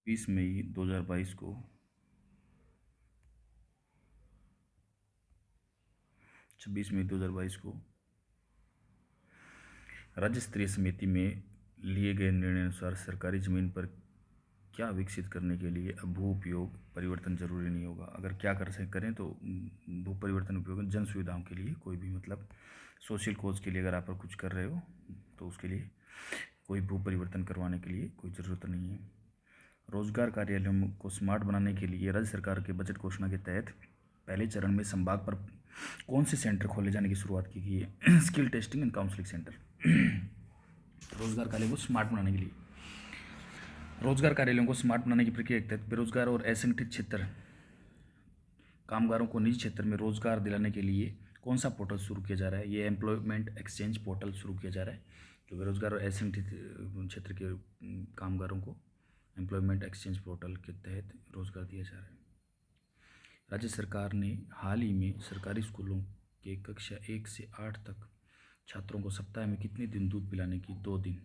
20 मई 2022 को 26 मई 2022 को राज्य स्तरीय समिति में लिए गए निर्णय अनुसार सरकारी ज़मीन पर क्या विकसित करने के लिए अब भू उपयोग परिवर्तन जरूरी नहीं होगा। अगर क्या करें तो भू परिवर्तन उपयोग जन सुविधाओं के लिए, कोई भी मतलब सोशल कोज के लिए अगर आप कुछ कर रहे हो तो उसके लिए कोई भू परिवर्तन करवाने के लिए कोई ज़रूरत नहीं है। रोजगार कार्यालयों को स्मार्ट बनाने के लिए राज्य सरकार के बजट घोषणा के तहत पहले चरण में संभाग पर कौन से सेंटर खोले जाने की शुरुआत की गई है? Skill testing and counselling centre. रोजगार कार्यालयों को स्मार्ट बनाने के लिए, रोजगार कार्यालयों को स्मार्ट बनाने की प्रक्रिया के तहत बेरोजगार और असंगठित क्षेत्र कामगारों को निजी क्षेत्र में रोजगार दिलाने के लिए कौन सा पोर्टल शुरू किया जा रहा है? ये एम्प्लॉयमेंट एक्सचेंज पोर्टल शुरू किया जा रहा है, जो बेरोजगार और असंगठित क्षेत्र के कामगारों को एम्प्लॉयमेंट एक्सचेंज पोर्टल के तहत रोजगार दिया जा रहा है। राज्य सरकार ने हाल ही में सरकारी स्कूलों के कक्षा 1 से 8 तक छात्रों को सप्ताह में कितने दिन दूध पिलाने की? 2 दिन।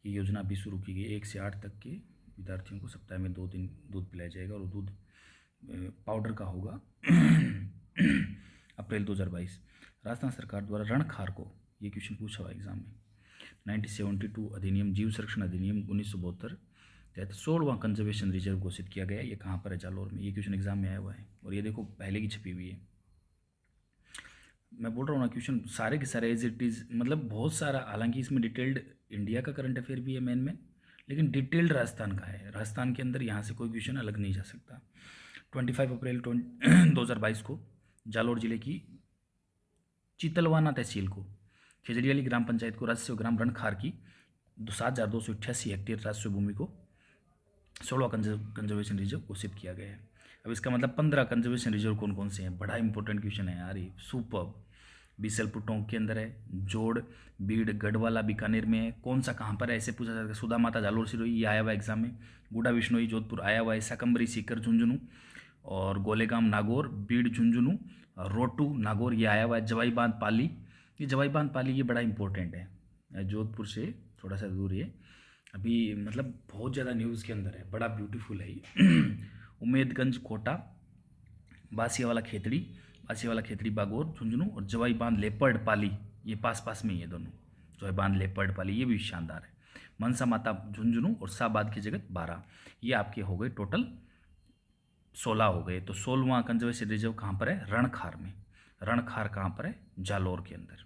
ये योजना भी शुरू की गई। 1 से 8 तक के विद्यार्थियों को सप्ताह में 2 दिन दूध पिलाया जाएगा और दूध पाउडर का होगा। अप्रैल 2022। राजस्थान सरकार द्वारा रणखार को, ये क्वेश्चन पूछा हुआ एग्जाम में, 1972 अधिनियम जीव संरक्षण अधिनियम 1972 तहत 16वां कंजर्वेशन रिजर्व घोषित किया गया है। ये कहाँ पर है? जालोर में। ये क्वेश्चन एग्जाम में आया हुआ है और ये देखो पहले की छपी हुई है। मैं बोल रहा हूँ ना, क्वेश्चन सारे के सारे एज इट इज़, मतलब बहुत सारा, हालांकि इसमें डिटेल्ड इंडिया का करंट अफेयर भी है मेन, लेकिन डिटेल्ड राजस्थान का है। राजस्थान के अंदर यहाँ से कोई क्वेश्चन अलग नहीं जा सकता। 25 अप्रैल 2022 को जालोर जिले की चितलवाना तहसील को खिजड़ियाली ग्राम पंचायत को राजस्व ग्राम रणखार की 7,288 हेक्टेयर राजस्व भूमि को 16वां कंजर्वेशन रिजर्व घोषित किया गया है। अब इसका मतलब 15 कंजर्वेशन रिजर्व कौन कौन से हैं? बड़ा इंपॉर्टेंट क्वेश्चन है यार ये, सुपर। बीसलपुर टोंक के अंदर है, जोड़, बीड़, गढ़वाला बीकानेर में है। कौन सा कहाँ पर है ऐसे पूछा जाता है। सुधा माता जालोर सिरोही, ये आया हुआ एग्जाम में। गुड़ा विश्नोई जोधपुर आया हुआ है। सकंबरी सीकर झुंझुनू और गोलेगाम नागौर, बीड़ झुंझुनू, रोटू नागौर, ये आया हुआ है। जवाई बांध पाली, ये जवाई बांध पाली ये बड़ा इंपॉर्टेंट है, जोधपुर से थोड़ा सा दूर है। अभी मतलब बहुत ज़्यादा न्यूज़ के अंदर है, बड़ा ब्यूटीफुल है ये। उमेदगंज कोटा, बासियावाला खेतड़ी बागोर झुंझुनू और जवाई बांध लेपर्ड पाली, ये पास पास में ही है दोनों। जवाई बांध लेपर्ड पाली ये भी शानदार है। मनसा माता झुंझुनू और साबाद की जगत 12, ये आपके हो गए टोटल 16 हो गए। तो 16वां कंजर्वेशन रिजर्व कहाँ पर है? रणखार में। रणखार कहाँ पर है? जालोर के अंदर।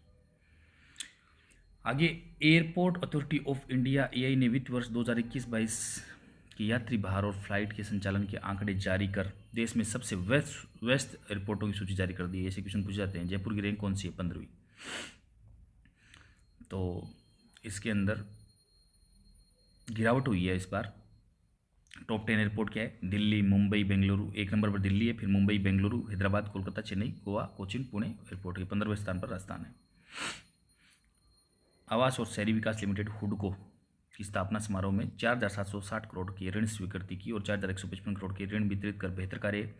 आगे, airport authority of India AI ने वित्त वर्ष 2021-22 की यात्री भार और फ्लाइट के संचालन के आंकड़े जारी कर देश में सबसे व्यस्त एयरपोर्टों की सूची जारी कर दी है। ऐसे क्वेश्चन पूछे जाते हैं। जयपुर की रैंक कौन सी है? 15वीं। तो इसके अंदर गिरावट हुई है इस बार। टॉप 10 एयरपोर्ट क्या है? दिल्ली, मुंबई, बेंगलुरु। 1 नंबर पर दिल्ली है, फिर मुंबई, बेंगलुरु, हैदराबाद, कोलकाता, चेन्नई, गोवा, कोचिन, पुणे एयरपोर्ट है। 15वें स्थान पर राजस्थान है। आवास और शहरी विकास लिमिटेड हुडको की स्थापना समारोह में 4,760 करोड़ की ऋण स्वीकृति की और 4,155 करोड़ के ऋण वितरित कर बेहतर कार्य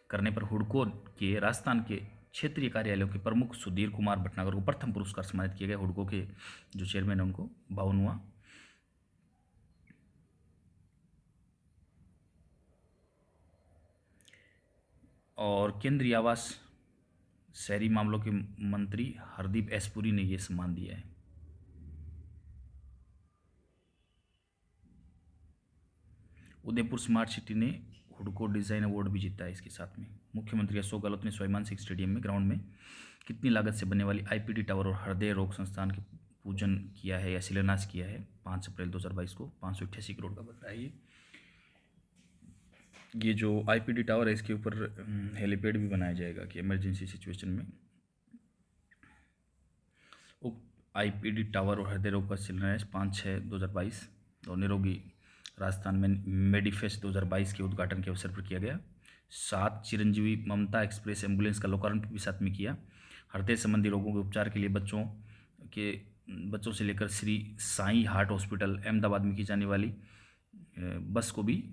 करने पर हुडको के राजस्थान के क्षेत्रीय कार्यालयों के प्रमुख सुधीर कुमार भटनागर को प्रथम पुरस्कार सम्मानित किया गया। हुडको के जो चेयरमैन है उनको 52वां और केंद्रीय आवास शहरी मामलों के मंत्री हरदीप एस पुरी ने यह सम्मान दिया है। उदयपुर स्मार्ट सिटी ने हुडको डिज़ाइन अवार्ड भी जीता है इसके साथ में। मुख्यमंत्री अशोक गहलोत ने स्वाभिमान सिंह स्टेडियम में ग्राउंड में कितनी लागत से बनने वाली आईपीडी टावर और हृदय रोग संस्थान के पूजन किया है या शिलान्यास किया है? 5 अप्रैल 2022 को 588 करोड़ का बन रहा है ये जो आईपीडी टावर है इसके ऊपर हेलीपैड भी बनाया जाएगा कि इमरजेंसी सिचुएशन में आईपीडी टावर और हृदय रोग का शिलान्यास 5/6/2022 और निरोगी राजस्थान में मेडिफेस्ट 2022 के उद्घाटन के अवसर पर किया गया। 7 चिरंजीवी ममता एक्सप्रेस एम्बुलेंस का लोकार्पण भी साथ में किया। हृदय संबंधी रोगों के उपचार के लिए बच्चों से लेकर श्री साई हार्ट हॉस्पिटल अहमदाबाद में की जाने वाली बस को भी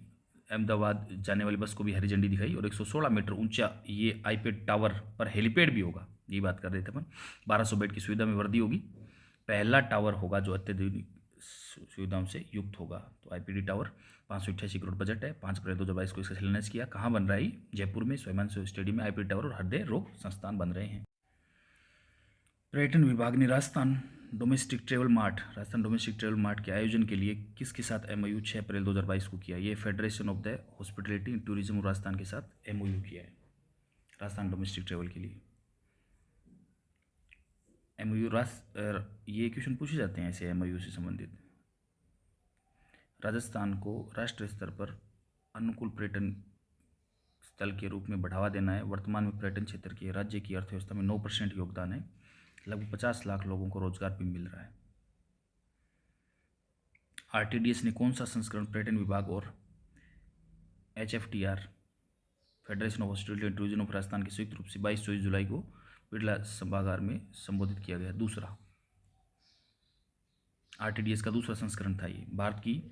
हरी झंडी दिखाई और 116 मीटर ऊंचा ये आईपीडी टावर पर हेलीपैड भी होगा। ये बात कर रहे थे अपन। 1200 बेड की सुविधा में वृद्धि होगी। पहला टावर होगा जो अत्याधुनिक सुविधाओं से युक्त होगा। तो आईपीडी टावर 588 करोड़ बजट है। 5 अप्रैल 2022 को इसका शिलान्यास किया। कहाँ बन रहा है? जयपुर में स्वयंसेव स्टेडियम में आईपीडी टावर और हृदय रोग संस्थान बन रहे हैं। पर्यटन विभाग ने राजस्थान डोमेस्टिक ट्रेवल मार्ट के आयोजन के लिए किसके साथ एमओयू 6 अप्रैल 2022 को किया? ये federation of the hospitality tourism और राजस्थान के साथ एमओयू किया है राजस्थान डोमेस्टिक ट्रेवल के लिए। एमओयू ये क्वेश्चन पूछे जाते हैं ऐसे एमओयू से संबंधित। राजस्थान को राष्ट्रीय स्तर पर अनुकूल पर्यटन स्थल के रूप में बढ़ावा देना है। वर्तमान में पर्यटन क्षेत्र के राज्य की अर्थव्यवस्था में 9% योगदान है। लगभग 50 लाख लोगों को रोजगार भी मिल रहा है। आरटीडीएस ने कौन सा संस्करण पर्यटन विभाग और HFTR federation of hospitality and tourism of Rajasthan के संयुक्त रूप से 22-24 जुलाई को बिरला सभागार में संबोधित किया गया? दूसरा आरटीडीएस का दूसरा संस्करण था ये। भारत की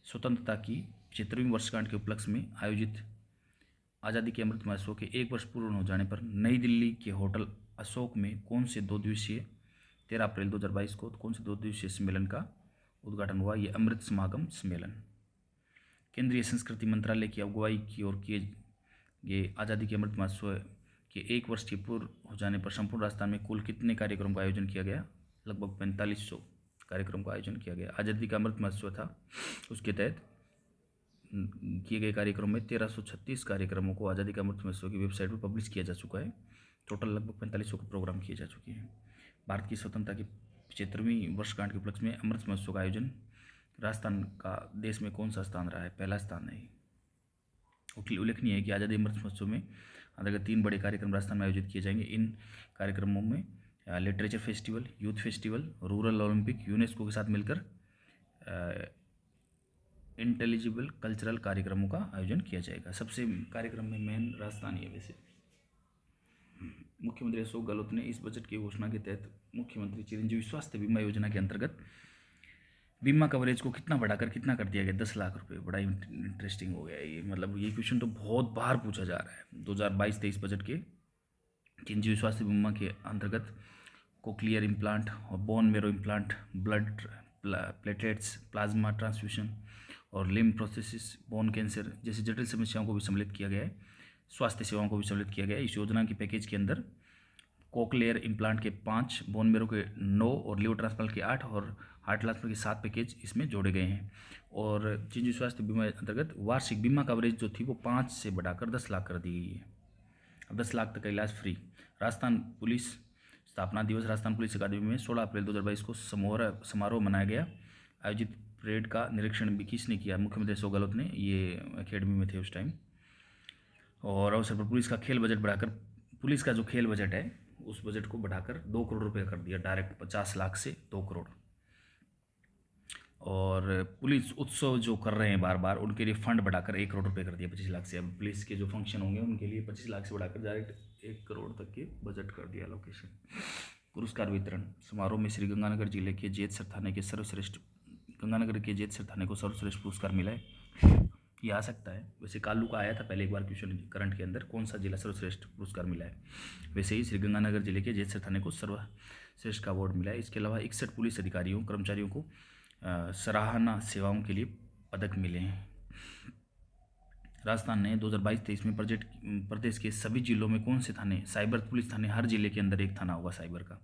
स्वतंत्रता की 75वीं वर्षगांठ के उपलक्ष्य में आयोजित आज़ादी के अमृत महोत्सव के 1 वर्ष पूर्ण हो जाने पर नई दिल्ली के होटल अशोक में कौन से 2 दिवसीय 13 अप्रैल 2022 को कौन से 2 दिवसीय सम्मेलन का उद्घाटन हुआ? ये अमृत समागम सम्मेलन। केंद्रीय संस्कृति मंत्रालय की अगुवाई की ओर किए गए आज़ादी के अमृत महोत्सव के 1 वर्ष के पूर्ण हो जाने पर संपूर्ण राजस्थान में कुल कितने कार्यक्रम का आयोजन किया गया? लगभग 4500 कार्यक्रम का आयोजन किया गया। आज़ादी का अमृत महोत्सव था, उसके तहत किए गए कार्यक्रम में 1336 कार्यक्रमों को आज़ादी का अमृत महोत्सव की वेबसाइट पर पब्लिश किया जा चुका है। टोटल लगभग 4500 के प्रोग्राम किए जा चुके हैं। भारत की स्वतंत्रता की 75वीं वर्षगांठ के उपलक्ष्य में अमृत महोत्सव का आयोजन राजस्थान का देश में कौन सा स्थान रहा है? पहला स्थान है। उल्लेखनीय है कि आज़ादी अमृत महोत्सव में अंतर्गत 3 बड़े कार्यक्रम राजस्थान में आयोजित किए जाएंगे। इन कार्यक्रमों में literature festival, youth festival, rural Olympic, UNESCO के साथ मिलकर इंटेलिजिबल कल्चरल कार्यक्रमों का आयोजन किया जाएगा। सबसे कार्यक्रम में मेन राजस्थान ही है। वैसे मुख्यमंत्री अशोक गहलोत ने इस बजट की घोषणा के तहत मुख्यमंत्री चिरंजीवी स्वास्थ्य बीमा योजना के अंतर्गत बीमा कवरेज को कितना बढ़ाकर कितना कर दिया गया? 10 लाख रुपए। बड़ा इंटरेस्टिंग हो गया ये। मतलब ये क्वेश्चन तो बहुत बार पूछा जा रहा है। 2022-23 बजट के चिरंजीवी स्वास्थ्य बीमा के अंतर्गत कोक्लियर इम्प्लांट और bone marrow implant, blood platelets, plasma transfusion और लिम्ब प्रोस्थेसिस, बोन कैंसर जैसी जटिल समस्याओं को भी सम्मिलित किया गया है। स्वास्थ्य सेवाओं को भी सम्मिलित किया गया है। इस योजना के पैकेज के अंदर कोक्लियर इम्प्लांट के 5, बोन मेरो के 9 और लिवर ट्रांसप्लांट के 8 और हार्ट ट्रांसप्लांट के 7 पैकेज इसमें जोड़े गए हैं। और चिरंजीवी स्वास्थ्य बीमा अंतर्गत वार्षिक बीमा कवरेज जो थी वो 5 से बढ़ाकर 10 लाख कर दी गई है। अब 10 लाख तक का इलाज फ्री। राजस्थान पुलिस स्थापना दिवस राजस्थान पुलिस अकादमी में 16 अप्रैल 2022 को समारोह मनाया गया। आयोजित परेड का निरीक्षण भी किसने किया? मुख्यमंत्री अशोक गहलोत ने। ये अकेडमी में थे उस टाइम। और अवसर पर पुलिस का खेल बजट बढ़ाकर, पुलिस का जो खेल बजट है उस बजट को बढ़ाकर 2 करोड़ रुपये कर दिया, डायरेक्ट 50 लाख से 2 करोड़। और पुलिस उत्सव जो कर रहे हैं बार बार, उनके लिए फंड बढ़ाकर 1 करोड़ रुपये कर दिया 25 लाख से। अब पुलिस के जो फंक्शन होंगे उनके लिए 25 लाख से बढ़ाकर डायरेक्ट 1 करोड़ तक के बजट कर दिया लोकेशन। पुरस्कार वितरण समारोह में श्री गंगानगर जिले के जेतसर थाने के सर्वश्रेष्ठ को सर्वश्रेष्ठ पुरस्कार मिला है। ये आ सकता है। वैसे कालू का आया था पहले एक बार क्वेश्चन करंट के अंदर, कौन सा जिला सर्वश्रेष्ठ पुरस्कार मिला है। वैसे ही श्रीगंगानगर जिले के जेतसर थाने को सर्वश्रेष्ठ का अवार्ड मिला है। इसके अलावा 61 पुलिस अधिकारियों कर्मचारियों को सराहना सेवाओं के लिए पदक मिले हैं। राजस्थान ने 2022-23 में प्रदेश के सभी जिलों में कौन से थाने, साइबर पुलिस थाने, हर जिले के अंदर एक थाना होगा साइबर का।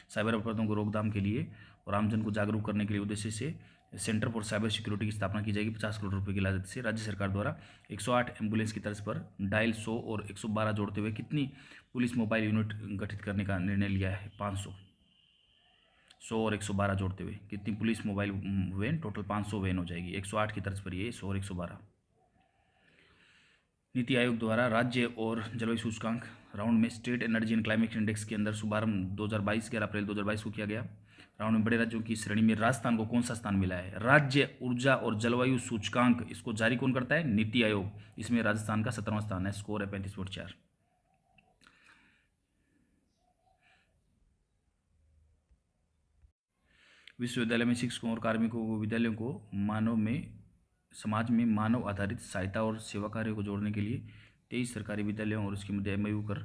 साइबर अपराधों को रोकथाम के लिए और आमजन को जागरूक करने के लिए उद्देश्य से सेंटर फॉर साइबर सिक्योरिटी की स्थापना की जाएगी। 50 करोड़ रुपए की लागत से राज्य सरकार द्वारा 108 एम्बुलेंस की तर्ज पर डायल 100 और 112 जोड़ते हुए कितनी पुलिस मोबाइल यूनिट गठित करने का निर्णय लिया है? 500। 100 और 112 जोड़ते हुए कितनी police mobile van? Total 500 van हो जाएगी। 108 की तर्ज पर ये 100 और 112। नीति आयोग द्वारा राज्य और जलवायु सूचकांक राउंड में state energy and climate index के अंदर शुभारंभ 11 अप्रैल 2022 को किया गया। राउंड में बड़े राज्यों की श्रेणी में राजस्थान को कौन सा स्थान मिला है? राज्य ऊर्जा और जलवायु सूचकांक, इसको जारी कौन करता है? नीति आयोग। इसमें राजस्थान का 17वां स्थान है, स्कोर है 35.4। विश्वविद्यालय में शिक्षकों और कार्मिकों को विद्यालयों को समाज में मानव आधारित सहायता और सेवा कार्यों को जोड़ने के लिए 23 सरकारी विद्यालयों और उसके मध्य एमओयू कर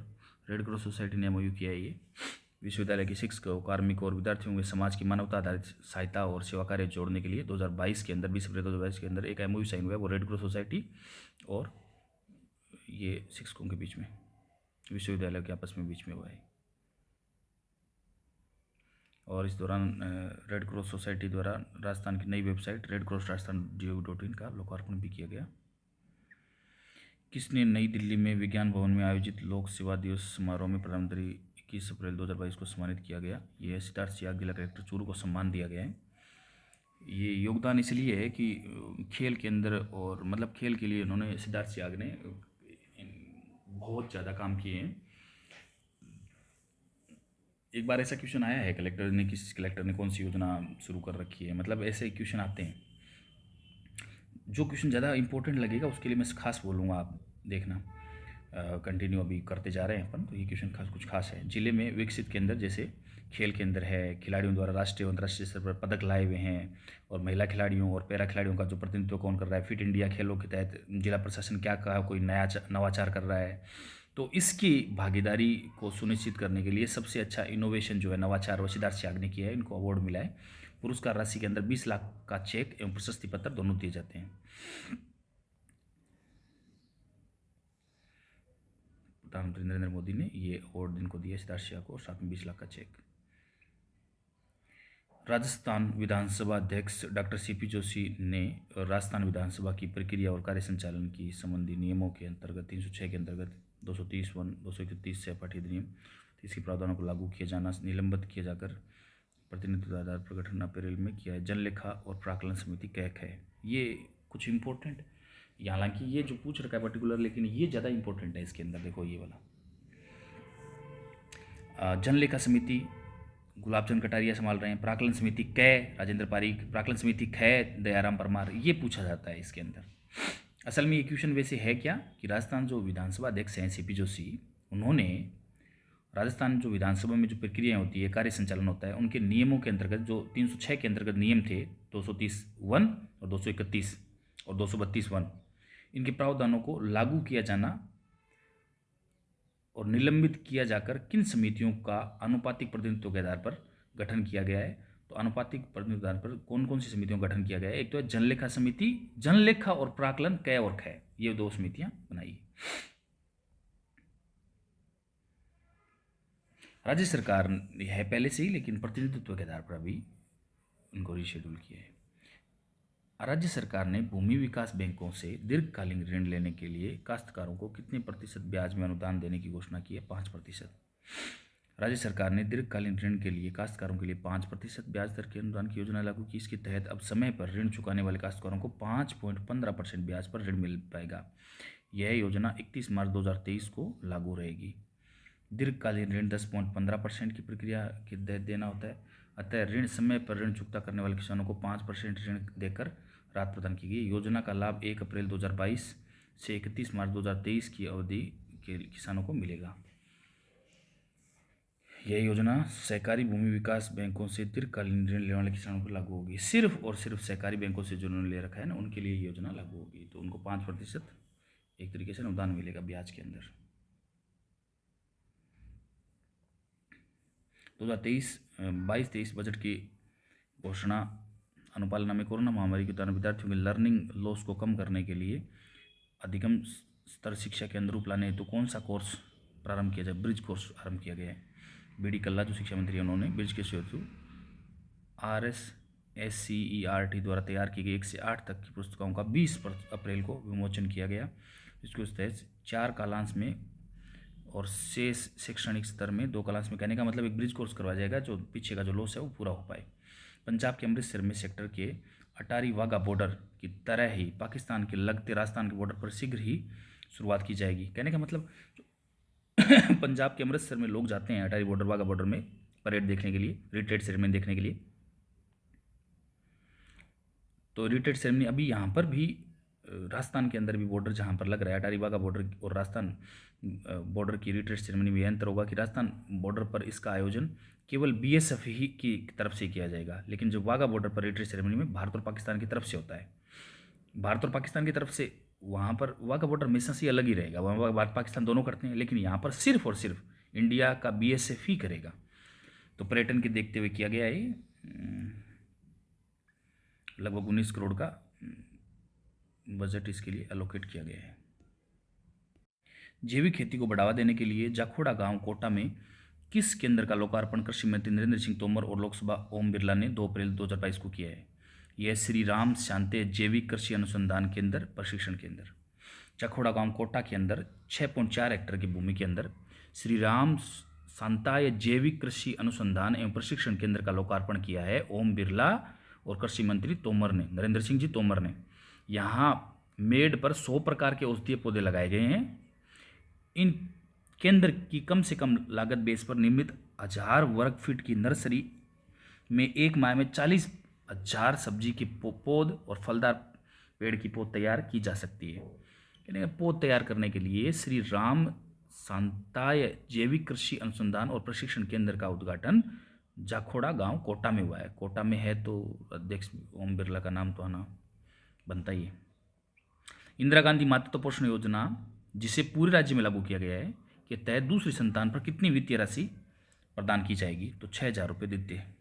रेड क्रॉस सोसाइटी ने एमओयू किया है। ये विश्वविद्यालय के शिक्षकों, कार्मिकों और विद्यार्थियों के समाज की मानवता आधारित सहायता और सेवा कार्य जोड़ने के लिए 2022 के अंदर 20 अप्रैल 2022 के अंदर एक एमओयू साइन हुआ है, वो रेड क्रॉस सोसाइटी और ये शिक्षकों के बीच में, विश्वविद्यालय के आपस में बीच में हुआ है। और इस दौरान रेड क्रॉस सोसाइटी द्वारा राजस्थान की नई website red cross Rajasthan gov.in का लोकार्पण भी किया गया। किसने नई दिल्ली में विज्ञान भवन में आयोजित लोक सेवा दिवस समारोह में प्रधानमंत्री 21 अप्रैल 2022 को सम्मानित किया गया? यह सिद्धार्थ सियाग, जिला कलेक्टर चूरू को सम्मान दिया गया है। ये योगदान इसलिए है कि खेल के अंदर और मतलब खेल के लिए उन्होंने, सिद्धार्थ सियाग ने बहुत ज़्यादा काम किए हैं। एक बार ऐसा क्वेश्चन आया है कलेक्टर ने, किस कलेक्टर ने कौन सी योजना शुरू कर रखी है, मतलब ऐसे क्वेश्चन आते हैं। जो क्वेश्चन ज़्यादा इंपॉर्टेंट लगेगा उसके लिए मैं खास बोलूँगा, आप देखना। कंटिन्यू अभी करते जा रहे हैं अपन, तो ये क्वेश्चन कुछ खास है। जिले में विकसित के अंदर जैसे खेल के अंदर है, खिलाड़ियों द्वारा राष्ट्रीय और अंतर्राष्ट्रीय स्तर पर पदक लाए हुए हैं, और महिला खिलाड़ियों और पैरा खिलाड़ियों का जो प्रतिनिधित्व कौन कर रहा है, फिट इंडिया खेलों के तहत जिला प्रशासन क्या कहा, कोई नया नवाचार कर रहा है, तो इसकी भागीदारी को सुनिश्चित करने के लिए सबसे अच्छा इनोवेशन जो है नवाचार वो सिद्धार्थ सियाग ने किया है, इनको अवार्ड मिला है। पुरस्कार राशि के अंदर 20 लाख का चेक एवं प्रशस्ति पत्र दोनों दिए जाते हैं। प्रधानमंत्री नरेंद्र मोदी ने ये अवार्ड इनको दिया सिद्धार्थ सियाग को, और साथ में 20 लाख का चेक। राजस्थान विधानसभा अध्यक्ष डॉक्टर सीपी जोशी ने राजस्थान विधानसभा की प्रक्रिया और कार्य संचालन की संबंधी नियमों के अंतर्गत 306 के अंतर्गत 230(1), 231 सहपाठी अधिनियम, इसके प्रावधानों को लागू किया जाना, निलंबित किया जाकर प्रतिनिधित्व आधार पर गठन अप्रैल में किया है। जनलेखा और प्राकलन समिति कैक है। ये कुछ इंपॉर्टेंट, हालांकि ये जो पूछ रखा है पर्टिकुलर, लेकिन ये ज़्यादा इंपॉर्टेंट है इसके अंदर। देखो ये वाला जनलेखा समिति गुलाबचंद कटारिया संभाल रहे हैं, प्राकलन समिति कै राजेंद्र पारीक, प्राकलन समिति खै दयाराम परमार, ये पूछा जाता है इसके अंदर। असल में ये क्वेश्चन वैसे है क्या कि राजस्थान जो विधानसभा अध्यक्ष हैं सीपी जोशी, उन्होंने राजस्थान जो विधानसभा में जो प्रक्रियाएं होती है, कार्य संचालन होता है, उनके नियमों के अंतर्गत जो 306 के अंतर्गत नियम थे, 230(1) और 231 और 232(1), इनके प्रावधानों को लागू किया जाना और निलंबित किया जाकर किन समितियों का आनुपातिक प्रतिनिधित्व के आधार पर गठन किया गया है। तो आनुपातिक प्रतिनिधित्व के आधार पर कौन कौन सी समितियों का गठन किया गया है? एक तो है जनलेखा समिति, जनलेखा और प्राकलन कै और खै, ये दो समितियां बनाई। राज्य सरकार है पहले से ही, लेकिन प्रतिनिधित्व के आधार पर अभी उनको रिशेड्यूल किया है। राज्य सरकार ने भूमि विकास बैंकों से दीर्घकालीन ऋण लेने के लिए काश्तकारों को कितने प्रतिशत ब्याज में अनुदान देने की घोषणा की है? 5%। राज्य सरकार ने दीर्घकालीन ऋण के लिए काश्तकारों के लिए 5% ब्याज दर के अनुदान की योजना लागू की। इसके तहत अब समय पर ऋण चुकाने वाले काश्तकारों को 5.15% ब्याज पर ऋण मिल पाएगा। यह योजना 31 मार्च 2023 को लागू रहेगी। दीर्घकालीन ऋण 10.15% की प्रक्रिया के तहत देना होता है, अतः ऋण समय पर ऋण चुकता करने वाले किसानों को 5% ऋण देकर राहत प्रदान की गई। योजना का लाभ 1 अप्रैल 2022 से 31 मार्च 2023 की अवधि के किसानों को मिलेगा। यह योजना सहकारी भूमि विकास बैंकों से दीर्घकालीन ऋण लेने वाले किसानों को लागू होगी। सिर्फ और सिर्फ सहकारी बैंकों से जिन्होंने ले रखा है ना, उनके लिए योजना लागू होगी। तो उनको 5% एक तरीके से अनुदान मिलेगा ब्याज के अंदर। 2022-23 बजट की घोषणा अनुपालना में कोरोना महामारी के दौरान विद्यार्थियों के लर्निंग लॉस को कम करने के लिए अधिगम स्तर शिक्षा के अनुरूप लाने हेतु कौन सा कोर्स प्रारंभ किया जाए? ब्रिज कोर्स आरंभ किया गया है। बीडी कल्ला जो शिक्षा मंत्री है, उन्होंने ब्रिज के हेतु RSSCERT द्वारा तैयार की गई 1 से 8 तक की पुस्तकों का 20 अप्रैल को विमोचन किया गया। इसके तहत 4 कालांश में और शेष शैक्षणिक स्तर में 2 कालांश में, कहने का मतलब एक ब्रिज कोर्स करवाया जाएगा जो पीछे का जो लॉस है वो पूरा हो पाए। पंजाब के अमृतसर में सेक्टर के अटारी वाघा बॉर्डर की तरह ही पाकिस्तान के लगते राजस्थान के बॉर्डर पर शीघ्र ही शुरुआत की जाएगी। कहने का मतलब पंजाब के अमृतसर में लोग जाते हैं अटारी बॉर्डर, वाघा बॉर्डर में परेड देखने के लिए, रिट्रीट सेरेमनी देखने के लिए। तो रिट्रीट सेरेमनी अभी यहाँ पर भी राजस्थान के अंदर भी बॉर्डर जहाँ पर लग रहा है अटारी वाघा बॉर्डर और राजस्थान बॉर्डर की रिट्रीट सेरेमनी में अंतर होगा कि राजस्थान बॉर्डर पर इसका आयोजन केवल BSF ही की तरफ से किया जाएगा, लेकिन जो वाघा बॉर्डर पर रिट्रीट सेरेमनी में भारत और पाकिस्तान की तरफ से होता है। भारत और पाकिस्तान की तरफ से वहाँ पर वाघा बॉर्डर हमेशा से अलग ही रहेगा, वहाँ भारत पाकिस्तान दोनों करते हैं, लेकिन यहाँ पर सिर्फ और सिर्फ इंडिया का BSF ही करेगा। तो पर्यटन के देखते हुए किया गया है लगभग 19 करोड़ का बजट इसके लिए एलोकेट किया गया है। जैविक खेती को बढ़ावा देने के लिए जाखोड़ा गांव कोटा में किस केंद्र का लोकार्पण कृषि मंत्री नरेंद्र सिंह तोमर और लोकसभा ओम बिरला ने 2 अप्रैल 2022 को किया है? यह श्री राम शांते जैविक कृषि अनुसंधान केंद्र प्रशिक्षण केंद्र जाखोड़ा गांव कोटा के अंदर 6.4 हेक्टेयर की भूमि के अंदर श्री राम शांताय जैविक कृषि अनुसंधान एवं प्रशिक्षण केंद्र का लोकार्पण किया है ओम बिरला और कृषि मंत्री तोमर ने, नरेंद्र सिंह जी तोमर ने। यहाँ मेड पर 100 प्रकार के औषधीय पौधे लगाए गए हैं। इन केंद्र की कम से कम लागत बेस पर निर्मित 1000 वर्ग फीट की नर्सरी में एक माह में 40,000 सब्जी की पौध और फलदार पेड़ की पौध तैयार की जा सकती है। यानी पौध तैयार करने के लिए श्री राम शांताय जैविक कृषि अनुसंधान और प्रशिक्षण केंद्र का उद्घाटन जाखोड़ा गांव कोटा में हुआ है। कोटा में है तो अध्यक्ष ओम बिरला का नाम तो आना बनता ही है। इंदिरा गांधी मातृत्व पोषण योजना जिसे पूरे राज्य में लागू किया गया है के तहत दूसरी संतान पर कितनी वित्तीय राशि प्रदान की जाएगी? तो 6,000 रुपये देते हैं।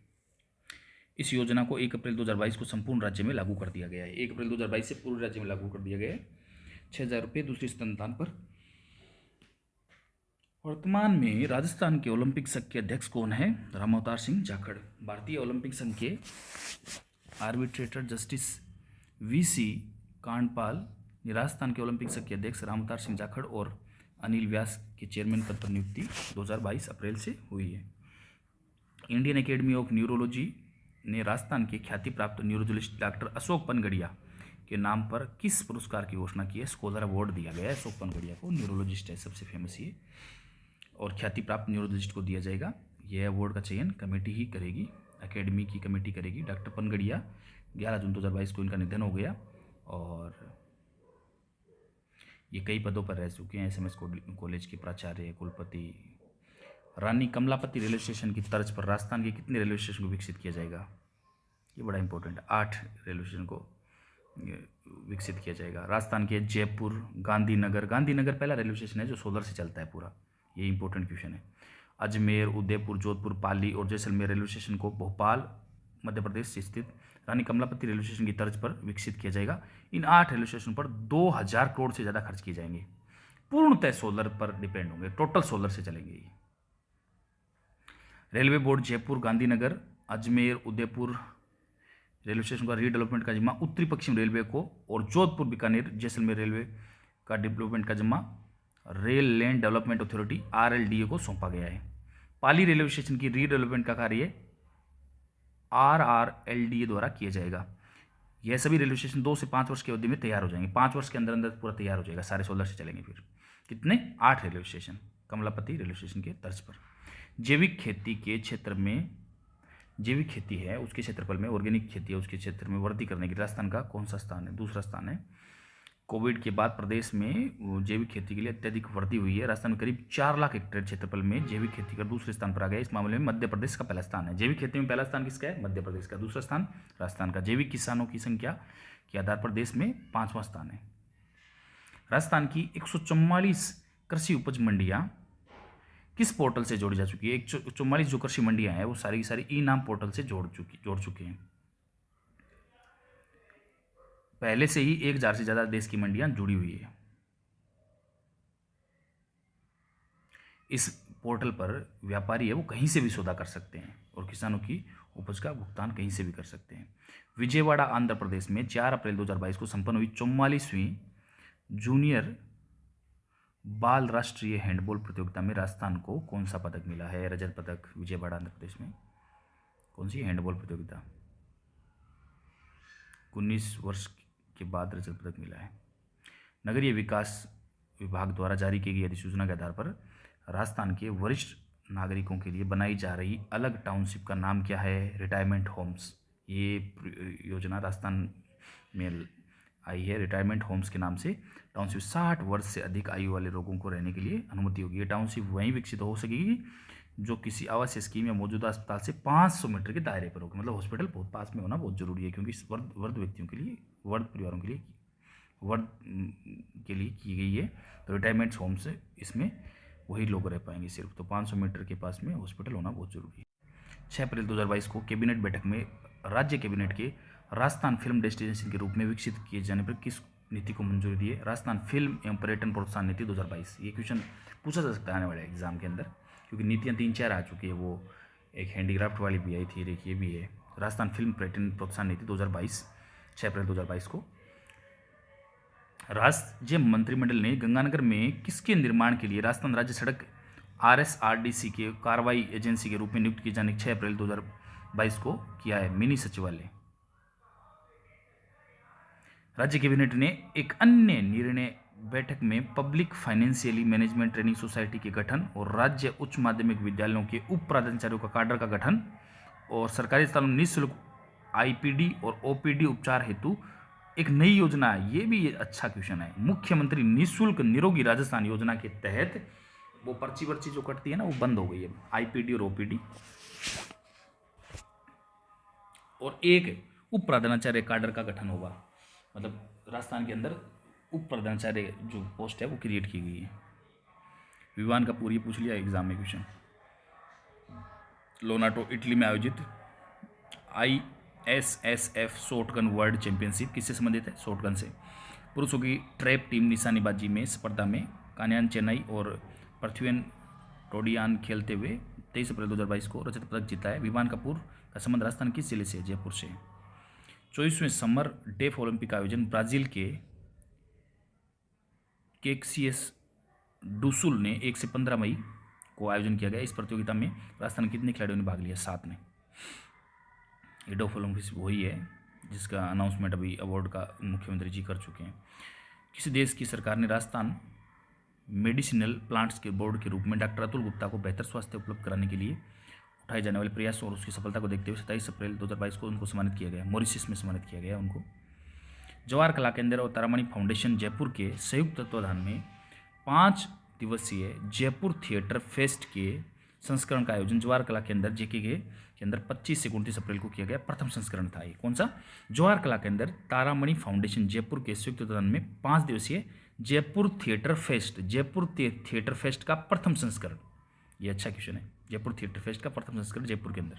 इस योजना को 1 अप्रैल 2022 को संपूर्ण राज्य में लागू कर दिया गया है। 1 अप्रैल 2022 से पूरे राज्य में लागू कर दिया गया है 6,000 रुपये दूसरी संतान पर। वर्तमान में राजस्थान के ओलंपिक संघ के अध्यक्ष कौन है? रामअवतार सिंह जाखड़। भारतीय ओलंपिक संघ के आर्बिट्रेटर जस्टिस VC कांडपाल ने राजस्थान के ओलंपिक संघ के अध्यक्ष रामअवतार सिंह जाखड़ और अनिल व्यास के चेयरमैन पद पर नियुक्ति 2022 अप्रैल से हुई है। इंडियन एकेडमी ऑफ न्यूरोलॉजी ने राजस्थान के ख्याति प्राप्त न्यूरोलॉजिस्ट डॉक्टर अशोक पनगड़िया के नाम पर किस पुरस्कार की घोषणा की है? स्कॉलर अवार्ड दिया गया है अशोक पनगड़िया को। न्यूरोलॉजिस्ट है, सबसे फेमस ये, और ख्याति प्राप्त न्यूरोलॉजिस्ट को दिया जाएगा। यह अवार्ड का चयन कमेटी ही करेगी, एकेडमी की कमेटी करेगी। डॉक्टर पनगड़िया 11 जून 2022 को इनका निधन हो गया और ये कई पदों पर रह चुके हैं। SMS कॉलेज के प्राचार्य, कुलपति। रानी कमलापति रेलवे स्टेशन की तर्ज पर राजस्थान के कितने रेलवे स्टेशन को विकसित किया जाएगा? ये बड़ा इंपॉर्टेंट है। 8 रेलवे स्टेशन को विकसित किया जाएगा। राजस्थान के जयपुर, गांधीनगर पहला रेलवे स्टेशन है जो सोलर से चलता है पूरा। ये इंपॉर्टेंट क्वेश्चन है। अजमेर, उदयपुर, जोधपुर, पाली और जैसलमेर रेलवे स्टेशन को भोपाल मध्य प्रदेश से स्थित रानी कमलापति रेलवे स्टेशन की तर्ज पर विकसित किया जाएगा। इन 8 रेलवे स्टेशन पर 2000 करोड़ से ज़्यादा खर्च किए जाएंगे। पूर्णतः सोलर पर डिपेंड होंगे, टोटल सोलर से चलेंगे ये। Railway board Jaipur, Gandhinagar, Ajmer, Udaipur railway station का रीडेवलपमेंट का जिम्मा उत्तरी पश्चिम रेलवे को और जोधपुर, बीकानेर, जैसलमेर रेलवे का डेवलपमेंट का जिम्मा rail land development authority RLDA को सौंपा गया है। पाली रेलवे स्टेशन की रीडेवलपमेंट का कार्य RRLDA द्वारा किया जाएगा। यह सभी रेलवे स्टेशन 2 से 5 वर्ष की अवधि में तैयार हो जाएंगे। 5 वर्ष के अंदर अंदर पूरा तैयार हो जाएगा, सारे सोलर से चलेंगे। फिर कितने? 8 railway station Kamlapati railway station के तर्ज पर। जैविक खेती के क्षेत्र में, जैविक खेती है उसके क्षेत्रफल में, ऑर्गेनिक खेती है उसके क्षेत्र में वृद्धि करने के लिए राजस्थान का कौन सा स्थान है? दूसरा स्थान है। कोविड के बाद प्रदेश में जैविक खेती के लिए अत्यधिक वृद्धि हुई है। राजस्थान में करीब 4 लाख हेक्टेयर क्षेत्रफल में जैविक खेती कर दूसरे स्थान पर आ गया। इस मामले में मध्य प्रदेश का पहला स्थान है। जैविक खेती में पहला स्थान किसका है? मध्य प्रदेश का। दूसरा स्थान राजस्थान का। जैविक किसानों की संख्या के आधार पर देश में 5वां स्थान है। राजस्थान की 144 कृषि उपज मंडियां किस पोर्टल से जोड़ी जा चुकी है? 144 जो कृषि मंडियां हैं वो सारी की सारी ई-नाम पोर्टल से जोड़ चुके हैं। पहले से ही 1000 से ज़्यादा देश की मंडियां जुड़ी हुई है। इस पोर्टल पर व्यापारी है वो कहीं से भी सौदा कर सकते हैं और किसानों की उपज का भुगतान कहीं से भी कर सकते हैं। विजयवाड़ा आंध्र प्रदेश में 4 अप्रैल 2022 को संपन्न हुई 44वीं जूनियर बाल राष्ट्रीय हैंडबॉल प्रतियोगिता में राजस्थान को कौन सा पदक मिला है? रजत पदक। विजयवाड़ा आंध्र प्रदेश में कौन सी हैंडबॉल प्रतियोगिता? 19 वर्ष के बाद रजत पदक मिला है। नगरीय विकास विभाग द्वारा जारी की गई अधिसूचना के आधार पर राजस्थान के वरिष्ठ नागरिकों के लिए बनाई जा रही अलग टाउनशिप का नाम क्या है? Retirement homes. ये योजना राजस्थान में आई है। रिटायरमेंट होम्स के नाम से टाउनशिप 60 वर्ष से अधिक आयु वाले लोगों को रहने के लिए अनुमति होगी। ये टाउनशिप वहीं विकसित हो सकेगी जो किसी आवासीय स्कीम या मौजूदा अस्पताल से 500 मीटर के दायरे पर होगी। मतलब हॉस्पिटल बहुत पास में होना बहुत जरूरी है, क्योंकि वर्ध व्यक्तियों के लिए, वर्ध परिवारों के लिए, वर्ध के लिए की गई है। तो रिटायरमेंट होम से इसमें वही लोग रह पाएंगे सिर्फ। तो 500 मीटर के पास में हॉस्पिटल होना बहुत जरूरी है। 6 अप्रैल 2022 को कैबिनेट बैठक में राज्य कैबिनेट के राजस्थान फिल्म डेस्टिनेशन के रूप में विकसित किए जाने पर किस नीति को मंजूरी दी है? राजस्थान फिल्म एवं पर्यटन प्रोत्साहन नीति 2022। ये क्वेश्चन पूछा जा सकता है आने वाले एग्जाम के अंदर, क्योंकि नीतियाँ 3-4 आ चुकी है। वो एक हैंडीक्राफ्ट वाली भी आई थी, एक ये भी है। राजस्थान फिल्म पर्यटन प्रोत्साहन नीति 2022, 6 अप्रैल 2022 को। राज्य मंत्रिमंडल ने गंगानगर में किसके निर्माण के लिए राजस्थान राज्य सड़क RSRDC के कार्रवाई एजेंसी के रूप में नियुक्त किए जाने 6 अप्रैल 2022 को किया है? मिनी सचिवालय। राज्य कैबिनेट ने एक अन्य निर्णय बैठक में public financially management training society के गठन और राज्य उच्च माध्यमिक विद्यालयों के उप प्राचार्यों का काडर का गठन और सरकारी अस्पतालों में निःशुल्क IPD और OPD उपचार हेतु एक नई योजना है। ये भी अच्छा क्वेश्चन है। मुख्यमंत्री निःशुल्क निरोगी राजस्थान योजना के तहत वो पर्ची वर्ची जो कटती है ना, वो बंद हो गई है, IPD और OPD। और एक उप प्रधानाचार्य काडर का गठन होगा, मतलब राजस्थान के अंदर उप प्रधानाचार्य जो पोस्ट है वो क्रिएट की गई है। विवान का पूरी पूछ लिया एग्जाम में क्वेश्चन। लोनाटो इटली में आयोजित ISSF शॉटगन वर्ल्ड चैंपियनशिप किससे संबंधित है? शॉटगन से। पुरुषों की ट्रैप टीम निशानेबाजी में स्पर्धा में कान्यान चेन्नई और पृथ्वीन टोडियान खेलते हुए 23 अप्रैल 2022 को रजत पदक जीता है। विवान कपूर का संबंध राजस्थान किस जिले से? जयपुर से। 24वें समर डेफ ओलंपिक का आयोजन ब्राजील के केक्सियस डुसुल ने 1 से 15 मई को आयोजन किया गया। इस प्रतियोगिता में राजस्थान के कितने खिलाड़ियों ने भाग लिया? 7 ने। ये डेफ ओलंपिक वही है जिसका अनाउंसमेंट अभी अवार्ड का मुख्यमंत्री जी कर चुके हैं। किस देश की सरकार ने राजस्थान मेडिसिनल प्लांट्स के बोर्ड के रूप में डॉक्टर अतुल गुप्ता को बेहतर स्वास्थ्य उपलब्ध कराने के लिए उठाए जाने वाले प्रयासों और उसकी सफलता को देखते हुए 27 अप्रैल 2022 को उनको सम्मानित किया गया? मॉरिशस में सम्मानित किया गया उनको। जवाहर कला केंद्र और तारामणि फाउंडेशन जयपुर के संयुक्त तत्वाधान में 5 दिवसीय जयपुर थिएटर फेस्ट के संस्करण का आयोजन जवाहर कला केंद्र JK के अंदर 25 से 29 अप्रैल को किया गया। प्रथम संस्करण था ये। कौन सा? जवाहर कला केंद्र तारामणि फाउंडेशन जयपुर के संयुक्त तत्वाधान में 5 दिवसीय Jaipur theatre fest, Jaipur theatre fest का प्रथम संस्करण। ये अच्छा क्वेश्चन है। जयपुर थिएटर फेस्ट का प्रथम संस्करण जयपुर के अंदर।